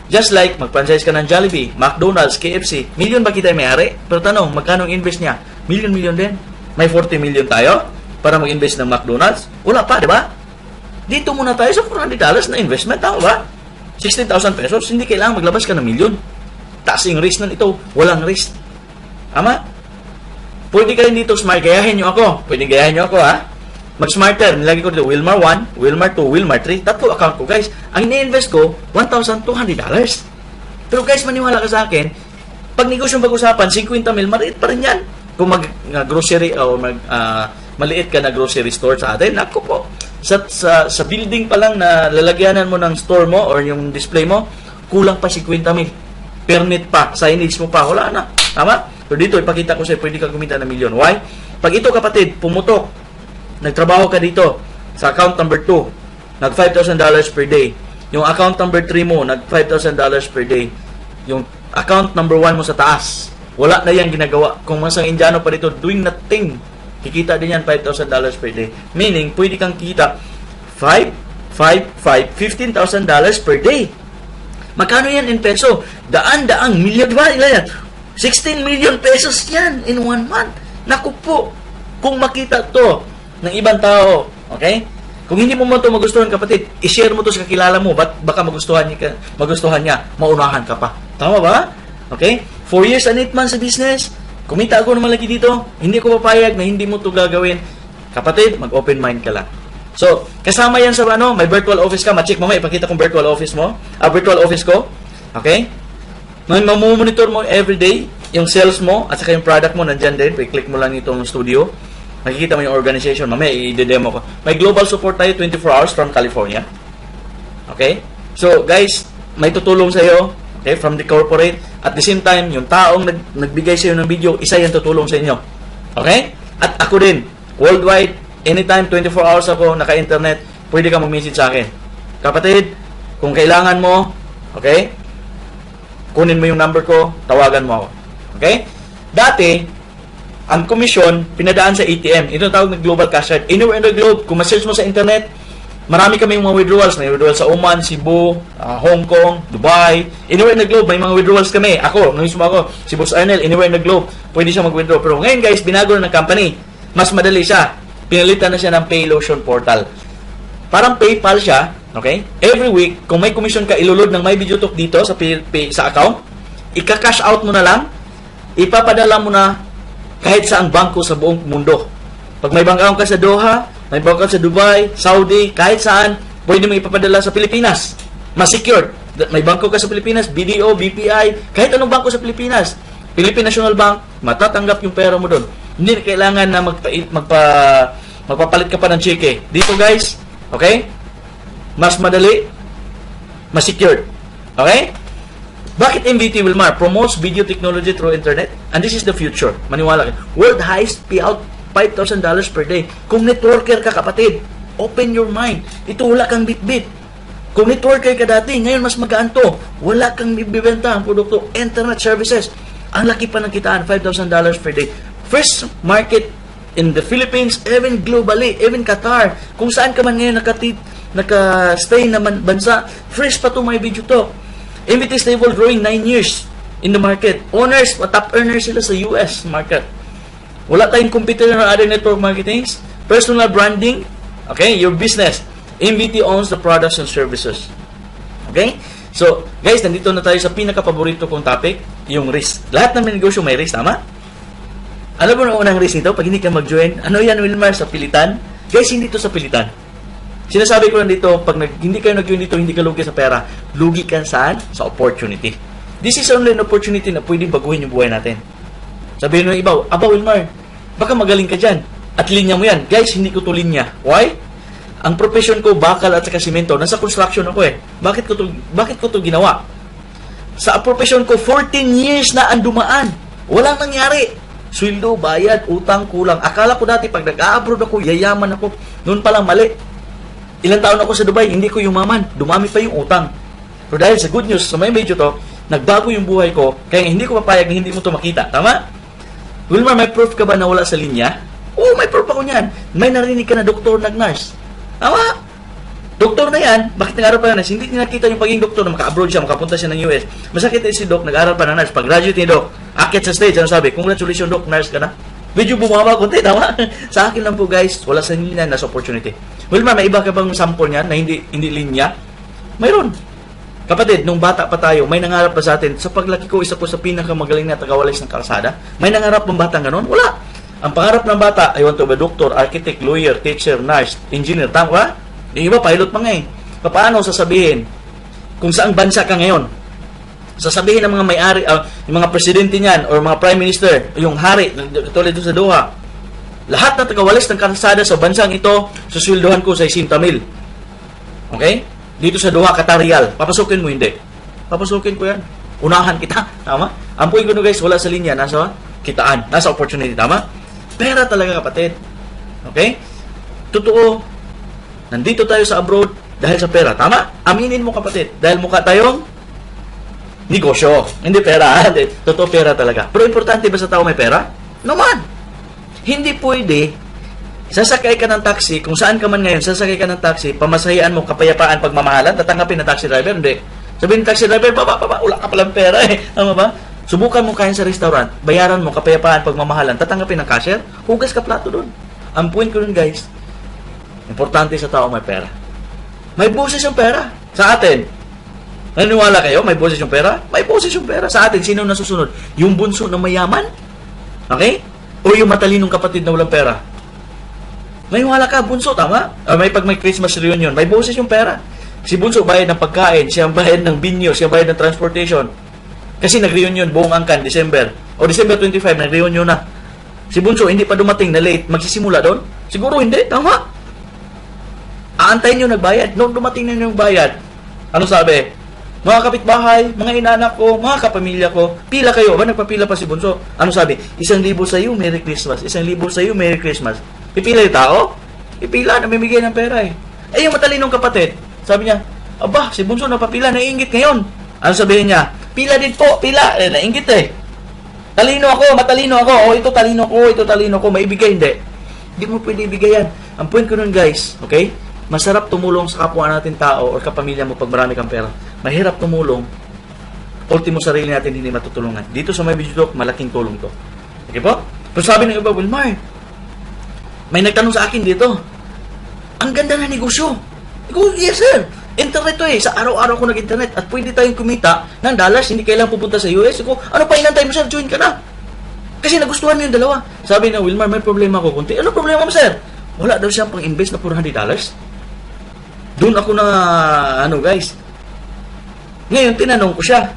Speaker 1: Just like, mag-franchise ka ng Jollibee, McDonald's, KFC, milyon ba kita may-ari? Pero tanong, magkano invest niya? Milyon din. May 40 million tayo para mag-invest ng McDonald's? Wala pa, di ba? Dito muna tayo sa $400 na investment, tama ba? 16,000 pesos, hindi kailangan maglabas ka ng milyon. Taasing risk nun ito, walang risk. Tama? Pwede ka rin dito smart, gayahin nyo ako. Pwede gayahin nyo ako, ha? Mag-smarter, nilagay ko dito, Wilmar 1, Wilmar 2, Wilmar 3, tatlo account ko, guys. Ang ini-invest ko, $1,200. Pero guys, maniwala ka sa akin, pag negosyong pag-usapan, 50 mil, maliit pa rin yan. Kung mag-grocery o maliit ka na grocery store sa atin, naku po, sa building pa lang na lalagyanan mo ng store mo or yung display mo, kulang pa 50 mil. Permit pa, signage mo pa, wala na. Tama? So dito, ipakita ko sa'yo, pwede ka kumita ng milyon. Why? Pag ito, kapatid, pumutok, nagtrabaho ka dito sa account number 2, nag $5,000 per day. Yung account number 3 mo, nag $5,000 per day. Yung account number 1 mo sa taas, wala na yan ginagawa. Kung masang Indiano pa dito, doing nothing, kikita din yan $5,000 per day. Meaning, pwede kang kikita $15,000 per day. Magkano yan in peso? Daang milyon ba? Ilan yan? 16 million pesos yan in 1 month. Naku po, kung makita to ng ibang tao, okay? Kung hindi mo ito magustuhan, kapatid, i-share mo to sa kakilala mo, baka magustuhan niya, maunahan ka pa. Tama ba? Okay? 4 years and 8 months sa business, kumita ako naman lagi dito, hindi ko papayag na hindi mo to gagawin. Kapatid, mag-open mind ka lang. So, kasama yan sa may virtual office ka, ma-check mo, ipakita kong virtual office mo, virtual office ko, okay? May mamomonitor mo everyday, yung sales mo, at saka yung product mo, nandyan din, i-click mo lang itong studio, makikita mo yung organization. Mamaya, i-demo ko. May global support tayo 24 hours from California. Okay? So, guys, may tutulong sa iyo, okay, from the corporate. At the same time, yung taong nagbigay sa iyo ng video, isa yan tutulong sa inyo. Okay? At ako din, worldwide, anytime, 24 hours ako, naka-internet, pwede ka mag-message sa akin. Kapatid, kung kailangan mo, okay, kunin mo yung number ko, tawagan mo ako. Okay? Dati, ang commission, pinadaan sa ATM. Ito ang tawag ng global cash rate. Anywhere in the globe, kung ma-search mo sa internet, marami kami mga withdrawals. May withdrawals sa Oman, Cebu, Hong Kong, Dubai. Anywhere in the globe, may mga withdrawals kami. Ako, mismo ako, si Boss Arnel, anywhere in the globe, pwede siya mag-withdraw. Pero ngayon guys, binago na ng company. Mas madali siya. Pinalitan na siya ng Paylotion portal. Parang PayPal siya, okay? Every week, kung may commission ka, ilulod ng My Video Talk dito sa account, ika-cash out mo na lang, ipapadala mo na kahit saang bangko sa buong mundo. Pag may bank account ka sa Doha, may bank account sa Dubai, Saudi, kahit saan, pwede mo ipapadala sa Pilipinas. Mas secured. May bangko ka sa Pilipinas, BDO, BPI, kahit anong bangko sa Pilipinas. Philippine National Bank, matatanggap yung pera mo doon. Hindi kailangan na magpapalit ka pa ng cheque. Dito guys, okay? Mas madali, mas secured. Okay? Bakit MVT Wilmar promotes video technology through internet? And this is the future. Maniwala ka. World highest payout, $5,000 per day. Kung networker ka, kapatid, open your mind. Ito, wala kang bit-bit. Kung networker ka dati, ngayon mas magaan to. Wala kang bibenta ang produkto. Internet services. Ang laki pa ng kitaan, $5,000 per day. First market in the Philippines, even globally, even Qatar. Kung saan ka man ngayon naka-stay na bansa, fresh pa to My Video Talk. MVT stable growing 9 years in the market. Owners, top earners sila sa US market. Wala tayong competitor ng other network marketings. Personal branding, okay, your business. MVT owns the products and services. Okay? So, guys, nandito na tayo sa pinaka-paborito kong topic, yung risk. Lahat ng negosyo may risk, tama? Alam mo na unang risk nito? Pag hindi ka mag-join, ano yan, Wilmar, sa pilitan? Guys, hindi to sa pilitan. Sinasabi ko lang dito, pag hindi kayo nag-join dito, hindi ka lugi sa pera. Lugi ka saan? Sa opportunity. This is only an opportunity na pwedeng baguhin yung buhay natin. Sabihin ng iba, Wilmar, baka magaling ka dyan. At linya mo yan. Guys, hindi ko to linya. Why? Ang profession ko, bakal at saka simento. Nasa construction ako eh. Bakit ko to ginawa? Sa profession ko, 14 years na ang dumaan. Walang nangyari. Sweldo, bayad, utang, kulang. Akala ko dati, pag nag-a-abroad ako, yayaman ako. Noon palang mali. Ilang taon ako sa Dubai, hindi ko yumaman. Dumami pa yung utang. Pero dahil sa good news, sa may medyo to, nagbago yung buhay ko, kaya hindi ko papayag na hindi mo to makita. Tama? Wilmar, may proof ka ba na wala sa linya? Oo, may proof ako niyan. May narinig ka na doktor, nag-nurse. Tama? Doktor na yan, bakit nag-aral pa ng nurse? Hindi nakita yung pagiging doktor na maka-abroad siya, makapunta siya ng US. Masakit si Doc, nag-aral pa ng nurse. Pag-graduate ni Doc, akit sa stage, ano sabi? Congratulations, Doc, nurse ka na. Medyo bumaba konti, tama? Sa akin lang po, guys, wala sa linya, nasa opportunity. Wilmar, may iba ka bang sample niyan na hindi linya? Mayroon. Kapatid, nung bata pa tayo, may nangarap pa sa atin. Sa paglaki ko, isa ko sa pinakamagaling na tagawalis ng kalsada. May nangarap ng batang ganon? Wala. Ang pangarap ng bata, I want to be a doctor, architect, lawyer, teacher, nurse, engineer. Tama ba? Yung iba, pilot pa nga eh. Paano sasabihin kung saang bansa ka ngayon? Sasabihin ng mga may-ari, yung mga presidente niyan, or mga prime minister, yung hari, tulad doon sa Doha, lahat na tagawalis ng kalsada sa bansang ito, susweldohan ko sa 60,000. Okay? Dito sa Doha, Qatar Riyal. Papasukin mo, hindi. Papasukin ko yan. Unahan kita. Tama? Ang point ko no guys, wala sa linya. Nasa kitaan. Nasa opportunity. Tama? Pera talaga, kapatid. Okay? Totoo. Nandito tayo sa abroad dahil sa pera. Tama? Aminin mo, kapatid. Dahil mukha tayong negosyo. Hindi pera. Totoo, pera talaga. Pero importante ba sa tao may pera? Naman. Hindi pwede sasakay ka ng taxi, kung saan ka man ngayon, sasakay ka ng taxi, pamasahian mo kapayapaan pagmamahalan, tatanggapin na taxi driver, hindi. Sabihin ng taxi driver, baba, wala ka palang pera eh. Tama ba? Subukan mo kain sa restaurant, bayaran mo kapayapaan pagmamahalan, tatanggapin ng cashier, hugas ka plato doon. Ang point ko dun guys, importante sa tao may pera. May boses yung pera. Sa atin, naniniwala kayo, may boses yung pera? May boses yung pera. Sa atin, sino nasusunod? Yung bunso na mayaman? Okay? O yung matalinong kapatid na walang pera? May wala ka, bunso, tama? Pag may Christmas reunion, may boses yung pera. Si bunso bayad ng pagkain, siya bayad ng binyo, siya bayad ng transportation. Kasi nag-reunion buong angkan, December. O December 25, nag-reunion na. Si bunso, hindi pa dumating na late, magsisimula doon? Siguro hindi, tama? Aantayin nyo nagbayad. Noong dumating na yung bayad, ano sabi? Mga kapitbahay, mga inanak ko, mga kapamilya ko, pila kayo. Ba, nagpapila pa si bunso? Ano sabi? 1,000 sa iyo, Merry Christmas. 1,000 sa iyo, Merry Christmas. Pipila yung tao? Pipila, namimigay ng pera eh. Eh, yung matalinong kapatid, sabi niya, aba, si bunso napapila, naiingit ngayon. Ano sabihin niya? Pila din po, pila. Naingit eh. Talino ako, matalino ako. O, ito talino ko. Maibigay, hindi. Hindi mo pwede ibigay yan. Ang point ko nun, guys, okay? Masarap tumulong sa kapwa natin tao o kapamilya mo pag marami kang pera. Mahirap tumulong. Ultimo sarili natin hindi matutulungan. Dito sa may video talk, malaking tulong to. Okay po? Pero sabi ng iba, Wilmar, may nagtanong sa akin dito, ang ganda na negosyo. Iko, yes sir. Internet to eh. Sa araw-araw ko nag-internet at pwede tayong kumita ng dollars. Hindi kailangan pupunta sa US. Iko, ano pa inantay mo sir? Join ka na. Kasi nagustuhan mo yung dalawa. Sabi na, Wilmar, may problema ko kunti. Ano problema mo sir? Wala daw siyang pang-invest na $400. Doon ako na, guys. Ngayon, tinanong ko siya.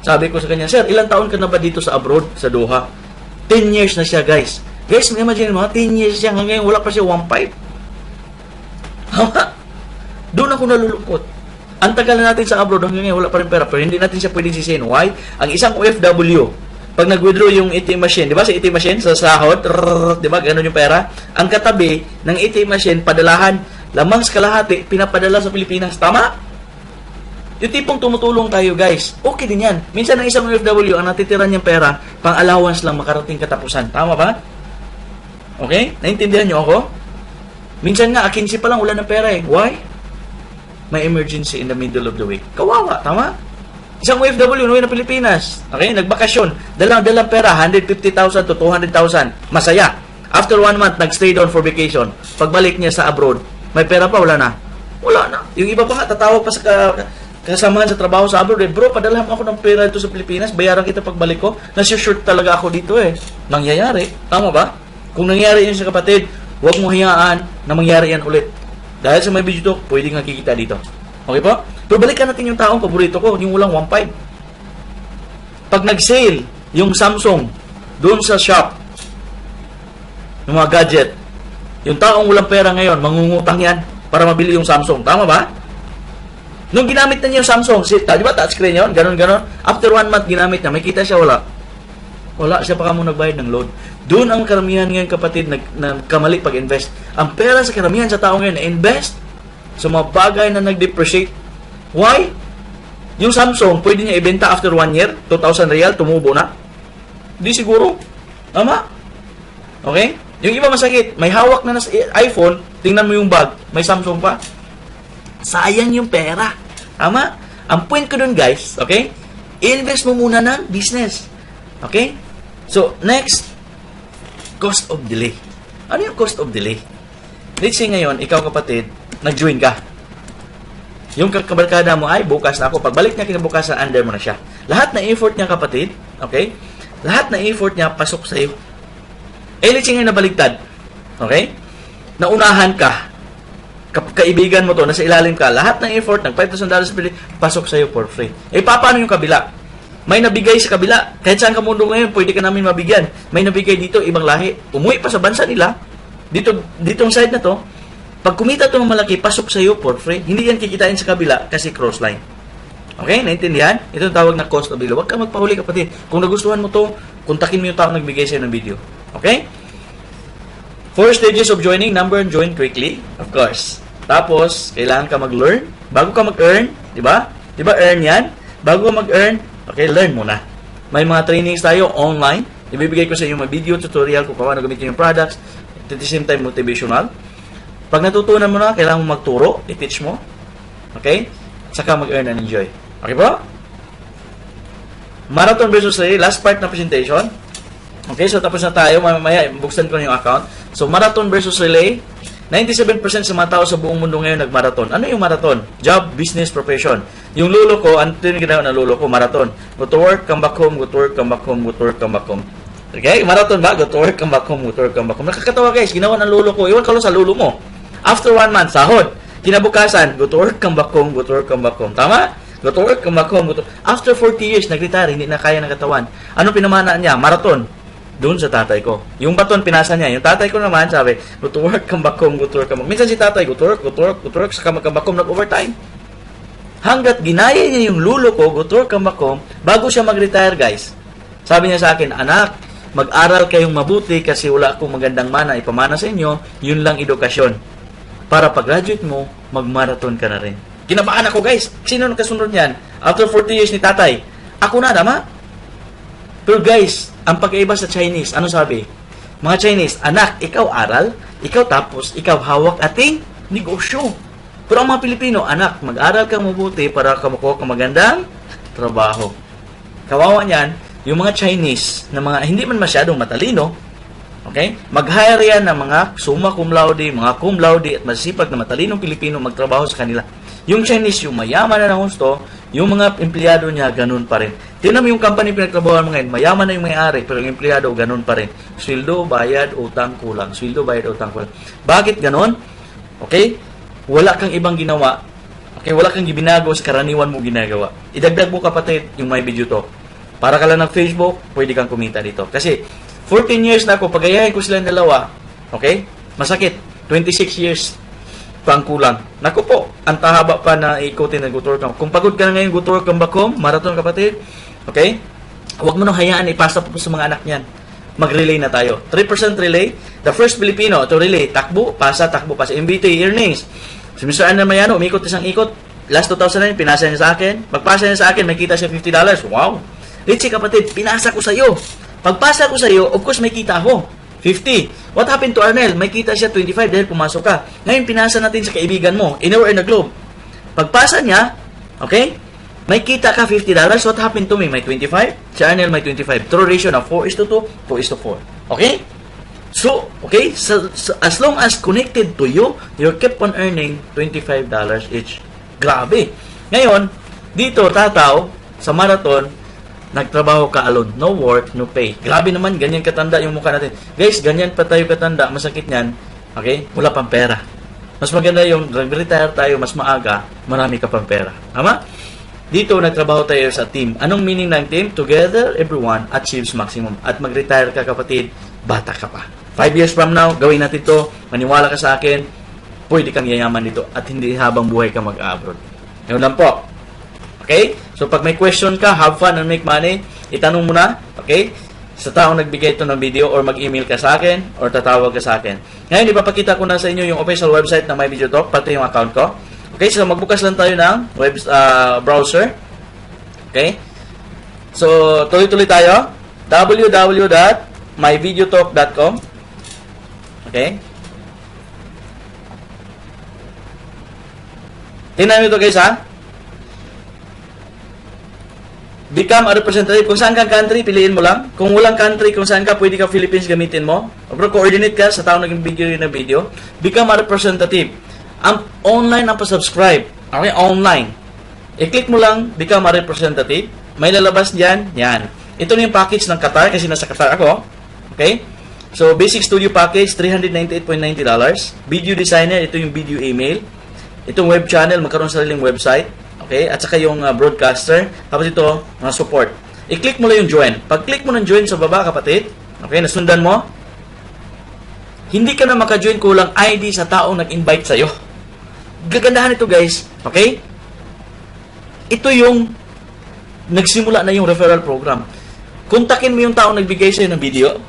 Speaker 1: Sabi ko sa kanya, sir, ilang taon ka na ba dito sa abroad, sa Doha? 10 years na siya, guys. Guys, imagine mo, 10 years siya, hanggang ngayon wala pa siya 1.5. Doon ako nalulungkot. Ang tagal na natin sa abroad, hanggang ngayon wala pa rin pera, pero hindi natin siya pwedeng sisihin. Why? Ang isang OFW, pag nag-withdraw yung ATM machine, di ba sa ATM machine, sa sahod, di ba, ganun yung pera, ang katabi ng ATM machine, padalahan, lamang sa kalahati, pinapadala sa Pilipinas. Tama? Yung tipong tumutulong tayo, guys. Okay din yan. Minsan ang isang OFW, ang natitira niyang pera, pang allowance lang makarating katapusan. Tama ba? Okay? Naintindihan niyo ako? Minsan nga, 15 pa lang, wala ng pera eh. Why? May emergency in the middle of the week. Kawawa, tama? Isang OFW, uwi na Pilipinas. Okay? Nagbakasyon. Dalang pera, 150,000 to 200,000. Masaya. After 1 month, nagstay down for vacation. Pagbalik niya sa abroad, may pera pa, wala na. Wala na. Yung iba pa nga, tatawag pa sa kasamahan sa trabaho sa abroad. Bro, padalahan ako ng pera dito sa Pilipinas. Bayaran kita pagbalik ko. Nasi-short talaga ako dito eh. Nangyayari. Tama ba? Kung nangyari yun sa kapatid, huwag mo hayaan na mangyari yan ulit. Dahil sa may video talk, pwede nga kikita dito. Okay po? Pero balikan natin yung taong paborito ko, yung walang 1.5. Pag nag-sale, yung Samsung, doon sa shop, yung mga gadget, Yung taong walang pera ngayon, mangungutang yan para mabili yung Samsung. Tama ba? Nung ginamit na niya yung Samsung, di ba touchscreen yun? Ganon. After 1 month ginamit niya, may kita siya, wala. Wala siya pa kamo nagbayad ng loan. Doon ang karamihan ngayon kapatid na kamali pag-invest. Ang pera sa karamihan sa tao ngayon na-invest sa mga bagay na nag-depreciate. Why? Yung Samsung, pwede niya ibenta after 1 year, 2,000 real, tumubo na. Di siguro. Tama? Okay? Yung iba masakit, may hawak na iPhone, tingnan mo yung bag, may Samsung pa. Sayang yung pera. Tama? Ang point ko dun guys, okay? I-invest mo muna ng business. Okay? So, next, cost of delay. Ano yung cost of delay? Let's say ngayon, ikaw kapatid, nag-join ka. Yung kabarkada mo ay bukas na ako. Pagbalik niya kinabukasan, under mo na siya. Lahat na effort niya kapatid, okay? Lahat na effort niya pasok sa iyo. Let's say ngayon nabaligtad. Okay? Naunahan ka. Kaibigan mo to, nasa ilalim ka. Lahat ng effort, ng $5,000 pasok sa iyo for free. Paano yung kabila? May nabigay sa kabila. Kahit saan ka mundo ngayon, pwede ka namin mabigyan. May nabigay dito, ibang lahi. Umuwi pa sa bansa nila. Ditong side na to, pag kumita ito ng malaki, pasok sa iyo for free. Hindi yan kikitain sa kabila kasi cross line. Okay? Naintindihan? Ito ang tawag na cost of delay. Huwag kang magpahuli kapatid. Kung nagustuhan mo to, kontakin mo yung tao nagbigay sa'yo ng video. Okay? 4 stages of joining. Number 1, join quickly. Of course. Tapos, kailangan ka mag-learn. Bago ka mag-earn, di ba? Di ba earn yan? Bago ka mag-earn, okay, learn muna. May mga trainings tayo online. Ibibigay ko sa inyo mga video tutorial kung paano gamitin yung products. At the same time, motivational. Pag natutunan mo na, kailangan mo magturo, i-teach mo. Okay? Saka mag-earn and enjoy. Okay po? Marathon versus relay, last part na presentation. Okay, so tapos na tayo. Mamaya, buksan ko na yung account. So, marathon versus relay. 97% sa mga tao sa buong mundo ngayon nag-marathon. Ano yung marathon? Job, business, profession. Yung lulo ko, ano yung ginawa ng lulo ko? Marathon. Go to work, come back home, go to work, come back home, go to work, come back home. Okay? Marathon ba? Go to work, come back home, go to work, come back home. Nakakatawa guys, ginawa ng lulo ko. Iwan ka lang sa lulo mo. After 1 month, sahod. Kinabukasan, go to work, come back home, go to work, come back home. Tama? Go to work, come back home, go to... After 40 years, nag-retire, hindi na kaya ng katawan. Ano pinamanaan niya? Marathon. Doon sa tatay ko. Yung baton, pinasa niya. Yung tatay ko naman, sabi, go to work, come back home, go to work, come back home. Minsan si tatay, go to work, go to work, go to work, saka come back home, nag-overtime. Hanggat ginaya niya yung lulo ko, go to work, come back home, bago siya mag-retire, guys. Sabi niya sa akin, anak, mag-aral kayong mabuti kasi wala akong magandang mana ipamana sa inyo, yun lang edukasyon. Para pag-graduate mo, mag-marathon ka na rin. Kinabahan ako, guys. Sino nang kasunod niyan? After 40 years ni tatay. Ako na, tama? Pero guys, ang pagkaiba sa Chinese, ano sabi? Mga Chinese, anak, ikaw aral, ikaw tapos, ikaw hawak ating negosyo. Pero ang mga Pilipino, anak, mag-aral kang mabuti para makuha kang magandang trabaho. Kawawa niyan, yung mga Chinese, na mga hindi man masyadong matalino, okay? Mag-hire yan ng mga summa cum laude, mga cum laude at masipag na matalinong Pilipino magtrabaho sa kanila. Yung Chinese, yung mayaman na ng gusto, yung mga empleyado niya, ganun pa rin. Tingnan mo yung company pinagtrabahoan mo ngayon, mayaman na yung may-ari, pero yung empleyado, ganun pa rin. Sweldo, bayad, utang, kulang. Sweldo, bayad, utang, kulang. Bakit ganun? Okay? Wala kang ibang ginawa. Okay? Wala kang binago sa karaniwan mo ginagawa. Idagdag mo kapatid yung may video to. Para ka lang ng Facebook, pwede kang kumita dito. Kasi, 14 years na ako, pagayahin ko silang dalawa, okay? Masakit. 26 years pa ang kulang. Naku po, ang tahaba pa na ikutin ng gutor ka. Kung pagod ka na ngayon, gutor kang bakom, marathon kapatid, okay? Huwag mo nang hayaan, ipasa po sa mga anak niyan. Mag-relay na tayo. 3% relay. The first Filipino to relay. Takbo, pasa. MBT, earnings. Si Mr. Ander Mayano, umikot isang ikot. Last 2009, pinasa niya sa akin. Pagpasa niya sa akin, may kita siya $50. Wow! Richie kapatid, pinasa ko sa iyo. Pagpasa ko sa iyo, of course, may kita ako. 50. What happened to Arnel? May kita siya 25 dahil pumasok ka. Ngayon, pinasa natin sa kaibigan mo. Anywhere in the globe. Pagpasa niya, okay? May kita ka $50. What happened to me? May 25. Si Arnel may 25. True ratio na 4:2, 2:4. Okay? So, okay? So, as long as connected to you, you keep on earning $25 each. Grabe. Ngayon, dito, tataw, sa marathon, nagtrabaho ka alone. No work, no pay. Grabe naman, ganyan katanda yung mukha natin. Guys, ganyan pa tayo katanda. Masakit yan. Okay? Wala pang pera. Mas maganda yung retire tayo, mas maaga, marami ka pang pera. Tama? Dito, nagtrabaho tayo sa team. Anong meaning ng team? Together, everyone achieves maximum. At mag-retire ka, kapatid, bata ka pa. 5 years from now, gawin natin to. Maniwala ka sa akin, pwede kang yayaman dito at hindi habang buhay ka mag-abroad. Ngayon lang po. Okay? So, pag may question ka, have fun and make money, itanong mo na, okay? Sa taong nagbigay ito ng video or mag-email ka sa akin or tatawag ka sa akin. Ngayon, ipapakita ko na sa inyo yung official website ng MyVideoTalk, pati yung account ko. Okay? So, magbukas lang tayo ng browser. Okay? So, tuloy-tuloy tayo. www.myvideotalk.com. Okay? Tingnan nyo ito guys ha. Become a representative. Kung saan kang country, piliin mo lang. Kung walang country, kung saan ka, pwede ka Philippines gamitin mo. Pero coordinate ka sa tao naging video. Become a representative. Ang online ang pa-subscribe. Okay, online. I-click mo lang, become a representative. May lalabas diyan, yan. Ito na yung package ng Qatar kasi nasa Qatar ako. Okay? So, basic studio package, $398.90. Video designer, ito yung video email. Itong web channel, magkaroon sa sariling website. Okay? At saka yung broadcaster. Tapos ito, mga support. I-click mo lang yung join. Pag-click mo ng join sa baba, kapatid, okay, nasundan mo, hindi ka na maka-join kulang ID sa taong nag-invite sa'yo. Gagandahan ito, guys. Okay? Ito yung nagsimula na yung referral program. Kontakin mo yung taong nagbigay sa'yo ng video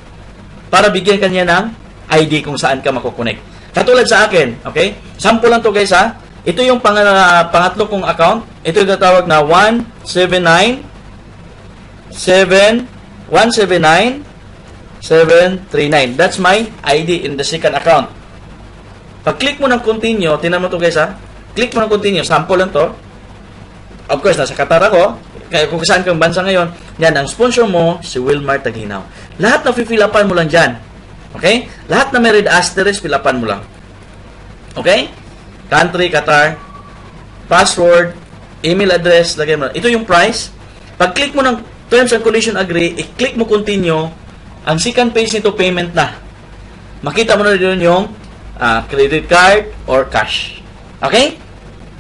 Speaker 1: para bigyan kanya ng ID kung saan ka makukonect. Katulad sa akin, okay? Sample lang to guys ha. Ito yung pangatlo kong account. Ito yung tatawag na 179,739. That's my ID in the second account. Pag-click mo ng continue, tinan mo to guys ha. Click mo ng continue, sample lang to. Of course, nasa Qatar ako. Kaya kung saan kang bansa ngayon, yan, ang sponsor mo, si Wilmar Taghinaw. Lahat na fill-upan mo lang dyan. Okay? Lahat na may red asterisk, fill-upan mo lang. Okay? Country, Qatar, password, email address, lagay mo. Ito yung price. Pag-click mo ng terms and condition agree, i-click mo continue, ang second page nito, payment na. Makita mo na doon yung credit card or cash. Okay?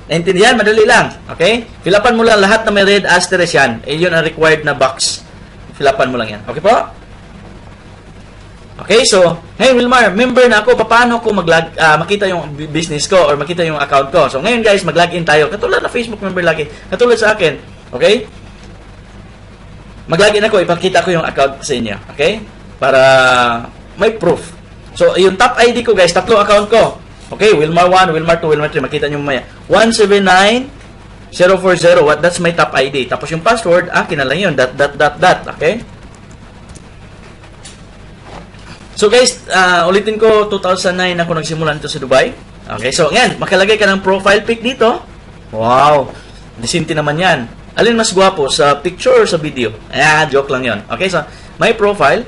Speaker 1: Naintindihan? Madali lang. Okay? Fill-upan mo lang lahat na may red asterisk yan. Yun ang required na box. Fill-upan mo lang yan. Okay po? Okay, so, hey Wilmar, member na ako. Paano ko makita yung business ko or makita yung account ko? So, ngayon guys, mag-login tayo. Katulad na Facebook member lagi. Katulad sa akin. Okay? Mag-login ako. Ipakita ko yung account sa inyo. Okay? Para may proof. So, yung top ID ko guys, tatlong account ko. Okay, Wilmar 1, Wilmar 2, Wilmar 3. Makita nyo mamaya. 179040. That's my top ID. Tapos yung password, akin na lang yun. Dot. Okay? So guys, ulitin ko, 2009 ako nagsimula nito sa Dubai. Okay, so yan, makalagay ka ng profile pic dito. Wow, disinti naman yan. Alin mas gwapo, sa picture or sa video? Joke lang yon. Okay, so my profile.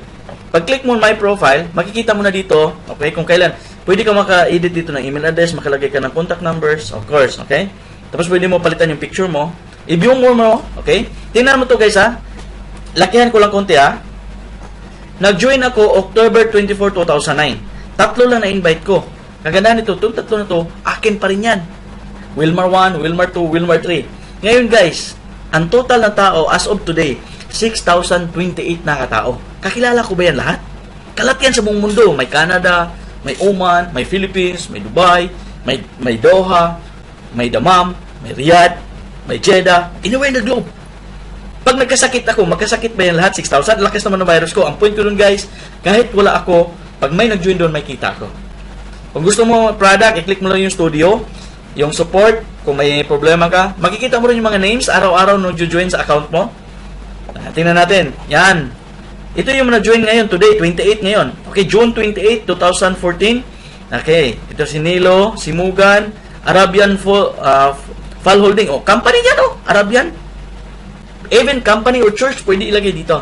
Speaker 1: Pag-click mo my profile, makikita mo na dito, okay, kung kailan. Pwede ka maka-edit dito ng email address, makalagay ka ng contact numbers, of course, okay? Tapos pwede mo palitan yung picture mo. I-view mo, okay? Tingnan mo to guys ha. Lakihan ko lang konti ha. Nag-join ako October 24, 2009. Tatlo lang na-invite ko. Kagandahan nito, itong tatlo na to, akin pa rin yan. Wilmar 1, Wilmar 2, Wilmar 3. Ngayon guys, ang total na tao as of today, 6,028 na katao. Kakilala ko ba yan lahat? Kalat yan sa buong mundo. May Canada, may Oman, may Philippines, may Dubai, may Doha, may Dammam, may Riyadh, may Jeddah, anywhere in the globe. Pag nagkasakit ako, magkasakit ba yan lahat? 6,000? Lakas naman ng virus ko. Ang point ko dun guys, kahit wala ako, pag may nag-join doon, may kita ko. Kung gusto mo product, i-click mo lang yung studio, yung support, kung may problema ka, makikita mo rin yung mga names, araw-araw nag-join sa account mo. Tingnan natin. Yan. Ito yung na-join ngayon, today, 28 ngayon. Okay, June 28, 2014. Okay, ito si Nilo, si Mugan, Arabian Fall Holding. Oh, company yan oh, Arabian. Even company or church, pwede ilagay dito.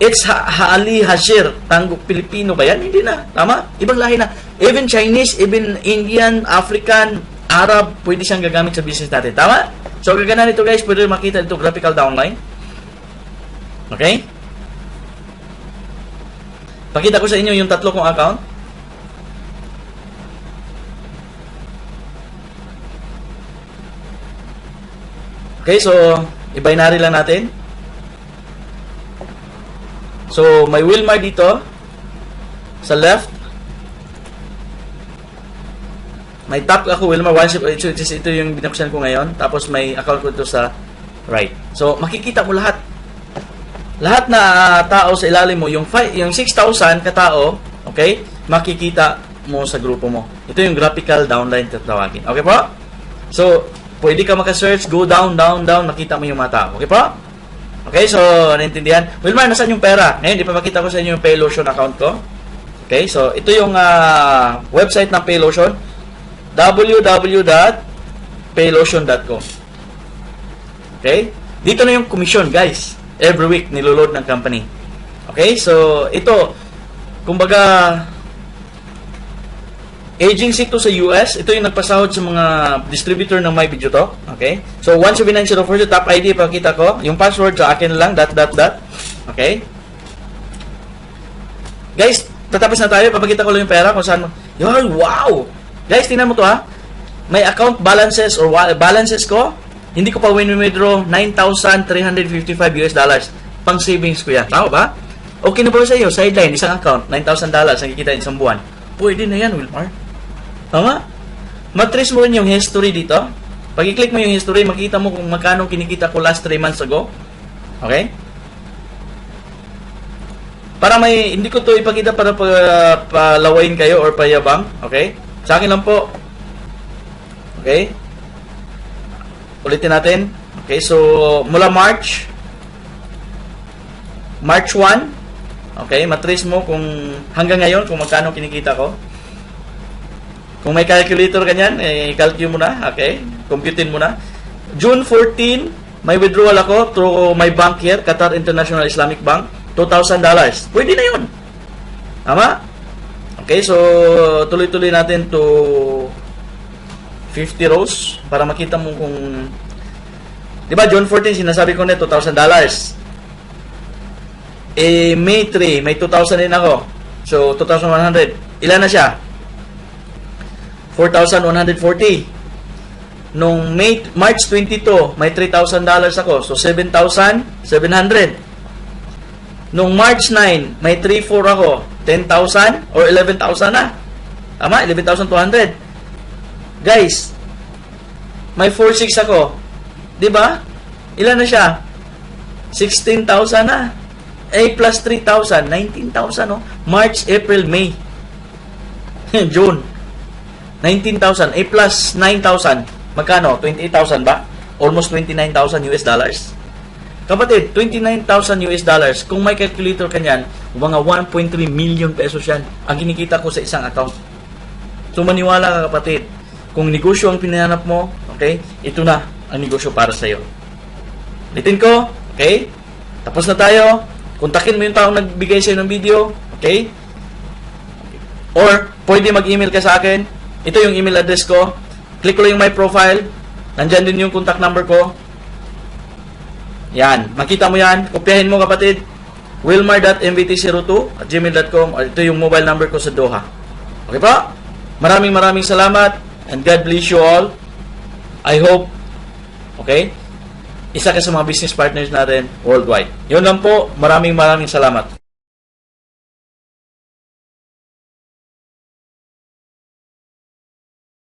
Speaker 1: It's Haali Hashir. Tango Pilipino ba yan? Hindi na. Tama? Ibang lahi na. Even Chinese, even Indian, African, Arab, pwede siyang gagamit sa business natin. Tama? So, gagana nito guys, pwede makita dito graphical downline. Okay? Pakita ko sa inyo yung tatlo kong account. Okay, so, i-binary lang natin. So, may Wilmar dito. Sa left, may tap ako, Wilmar OneShift. Ito yung binuksan ko ngayon. Tapos may account ko ito sa right. So, makikita mo lahat. Lahat na tao sa ilalim mo, yung 6,000 katao, okay, makikita mo sa grupo mo. Ito yung graphical downline tatawagin. Okay po? So, pwede ka maka-search, go down, down, down, makita mo yung mga tao. Okay po? Okay, so, naintindihan? Wilmar, nasaan yung pera? Ngayon, ipapakita ko sa inyo yung Paylotion account ko. Okay, so, ito yung website ng Paylotion, www.paylotion.com. Okay? Dito na yung commission, guys. Every week, niloload ng company. Okay? So, ito, kumbaga, agency to sa US. Ito yung nagpasahod sa mga distributor ng My Video to. Okay? So, 179042, top ID, pakita ko. Yung password sa akin lang, ... Okay? Guys, tatapos na tayo. Papakita ko lang yung pera kung saan mo. Wow! Guys, tingnan mo to ha. May account balances or balances ko. Hindi ko pa win-withdraw $9,355 pang savings ko yan. Tama ba? Okay na ba sa iyo? Sideline, isang account, $9,000 ang kikita isang buwan. Pwede na yan, Wilmar. Tama? Matrace mo rin yung history dito. Pag i-click mo yung history, makita mo kung magkano kinikita ko last 3 months ago. Okay? Para may, hindi ko to ipakita para palawain kayo or payabang. Okay? Sa akin lang po. Okay? Ulitin natin. Okay, so mula March 1, okay, matrace mo kung hanggang ngayon kung magkano kinikita ko. Kung may calculator ganyan, i-calculate mo na, okay? Computein mo na. June 14, may withdrawal ako through my bank here, Qatar International Islamic Bank, $2,000. Pwede na 'yun. Tama? Okay, so tuloy-tuloy natin to 50 rows para makita mo kung, di ba, June 14 sinasabi ko na $2,000. May 3 may 2,000 din ako, so 2,100. Ilan na siya? 4,140. Nung March 22 may $3,000 ako, so 7,700. Nung March 9 may 3,400 ako, 10,000 or 11,000 na. Tama? 11,200. Guys, may 4,600 ako. 'Di ba? Ilan na siya? 16,000 na. A plus 3,000, 19,000, no? March, April, May. June. 19,000. A plus 9,000. Magkano? 28,000 ba? Almost 29,000 US dollars. Kapatid, 29,000 US dollars. Kung may calculator ka niyan, mga 1.3 million pesos yan ang kinikita ko sa isang account. So, maniwala ka, kapatid. Kung negosyo ang pinanap mo, okay, ito na ang negosyo para sa'yo. Ulitin ko, okay? Tapos na tayo. Kontakin mo yung taong nagbigay sa'yo ng video, okay? Or, pwede mag-email ka sa akin. Ito yung email address ko. Click ko lang yung my profile. Nandyan din yung contact number ko. Yan. Makita mo yan. Kopyahin mo, kapatid. wilmar.mvt02@gmail.com. Ito yung mobile number ko sa Doha. Okay po? Maraming salamat. And God bless you all. I hope, okay, isa ka sa mga business partners natin worldwide. Yun lang po. Maraming salamat.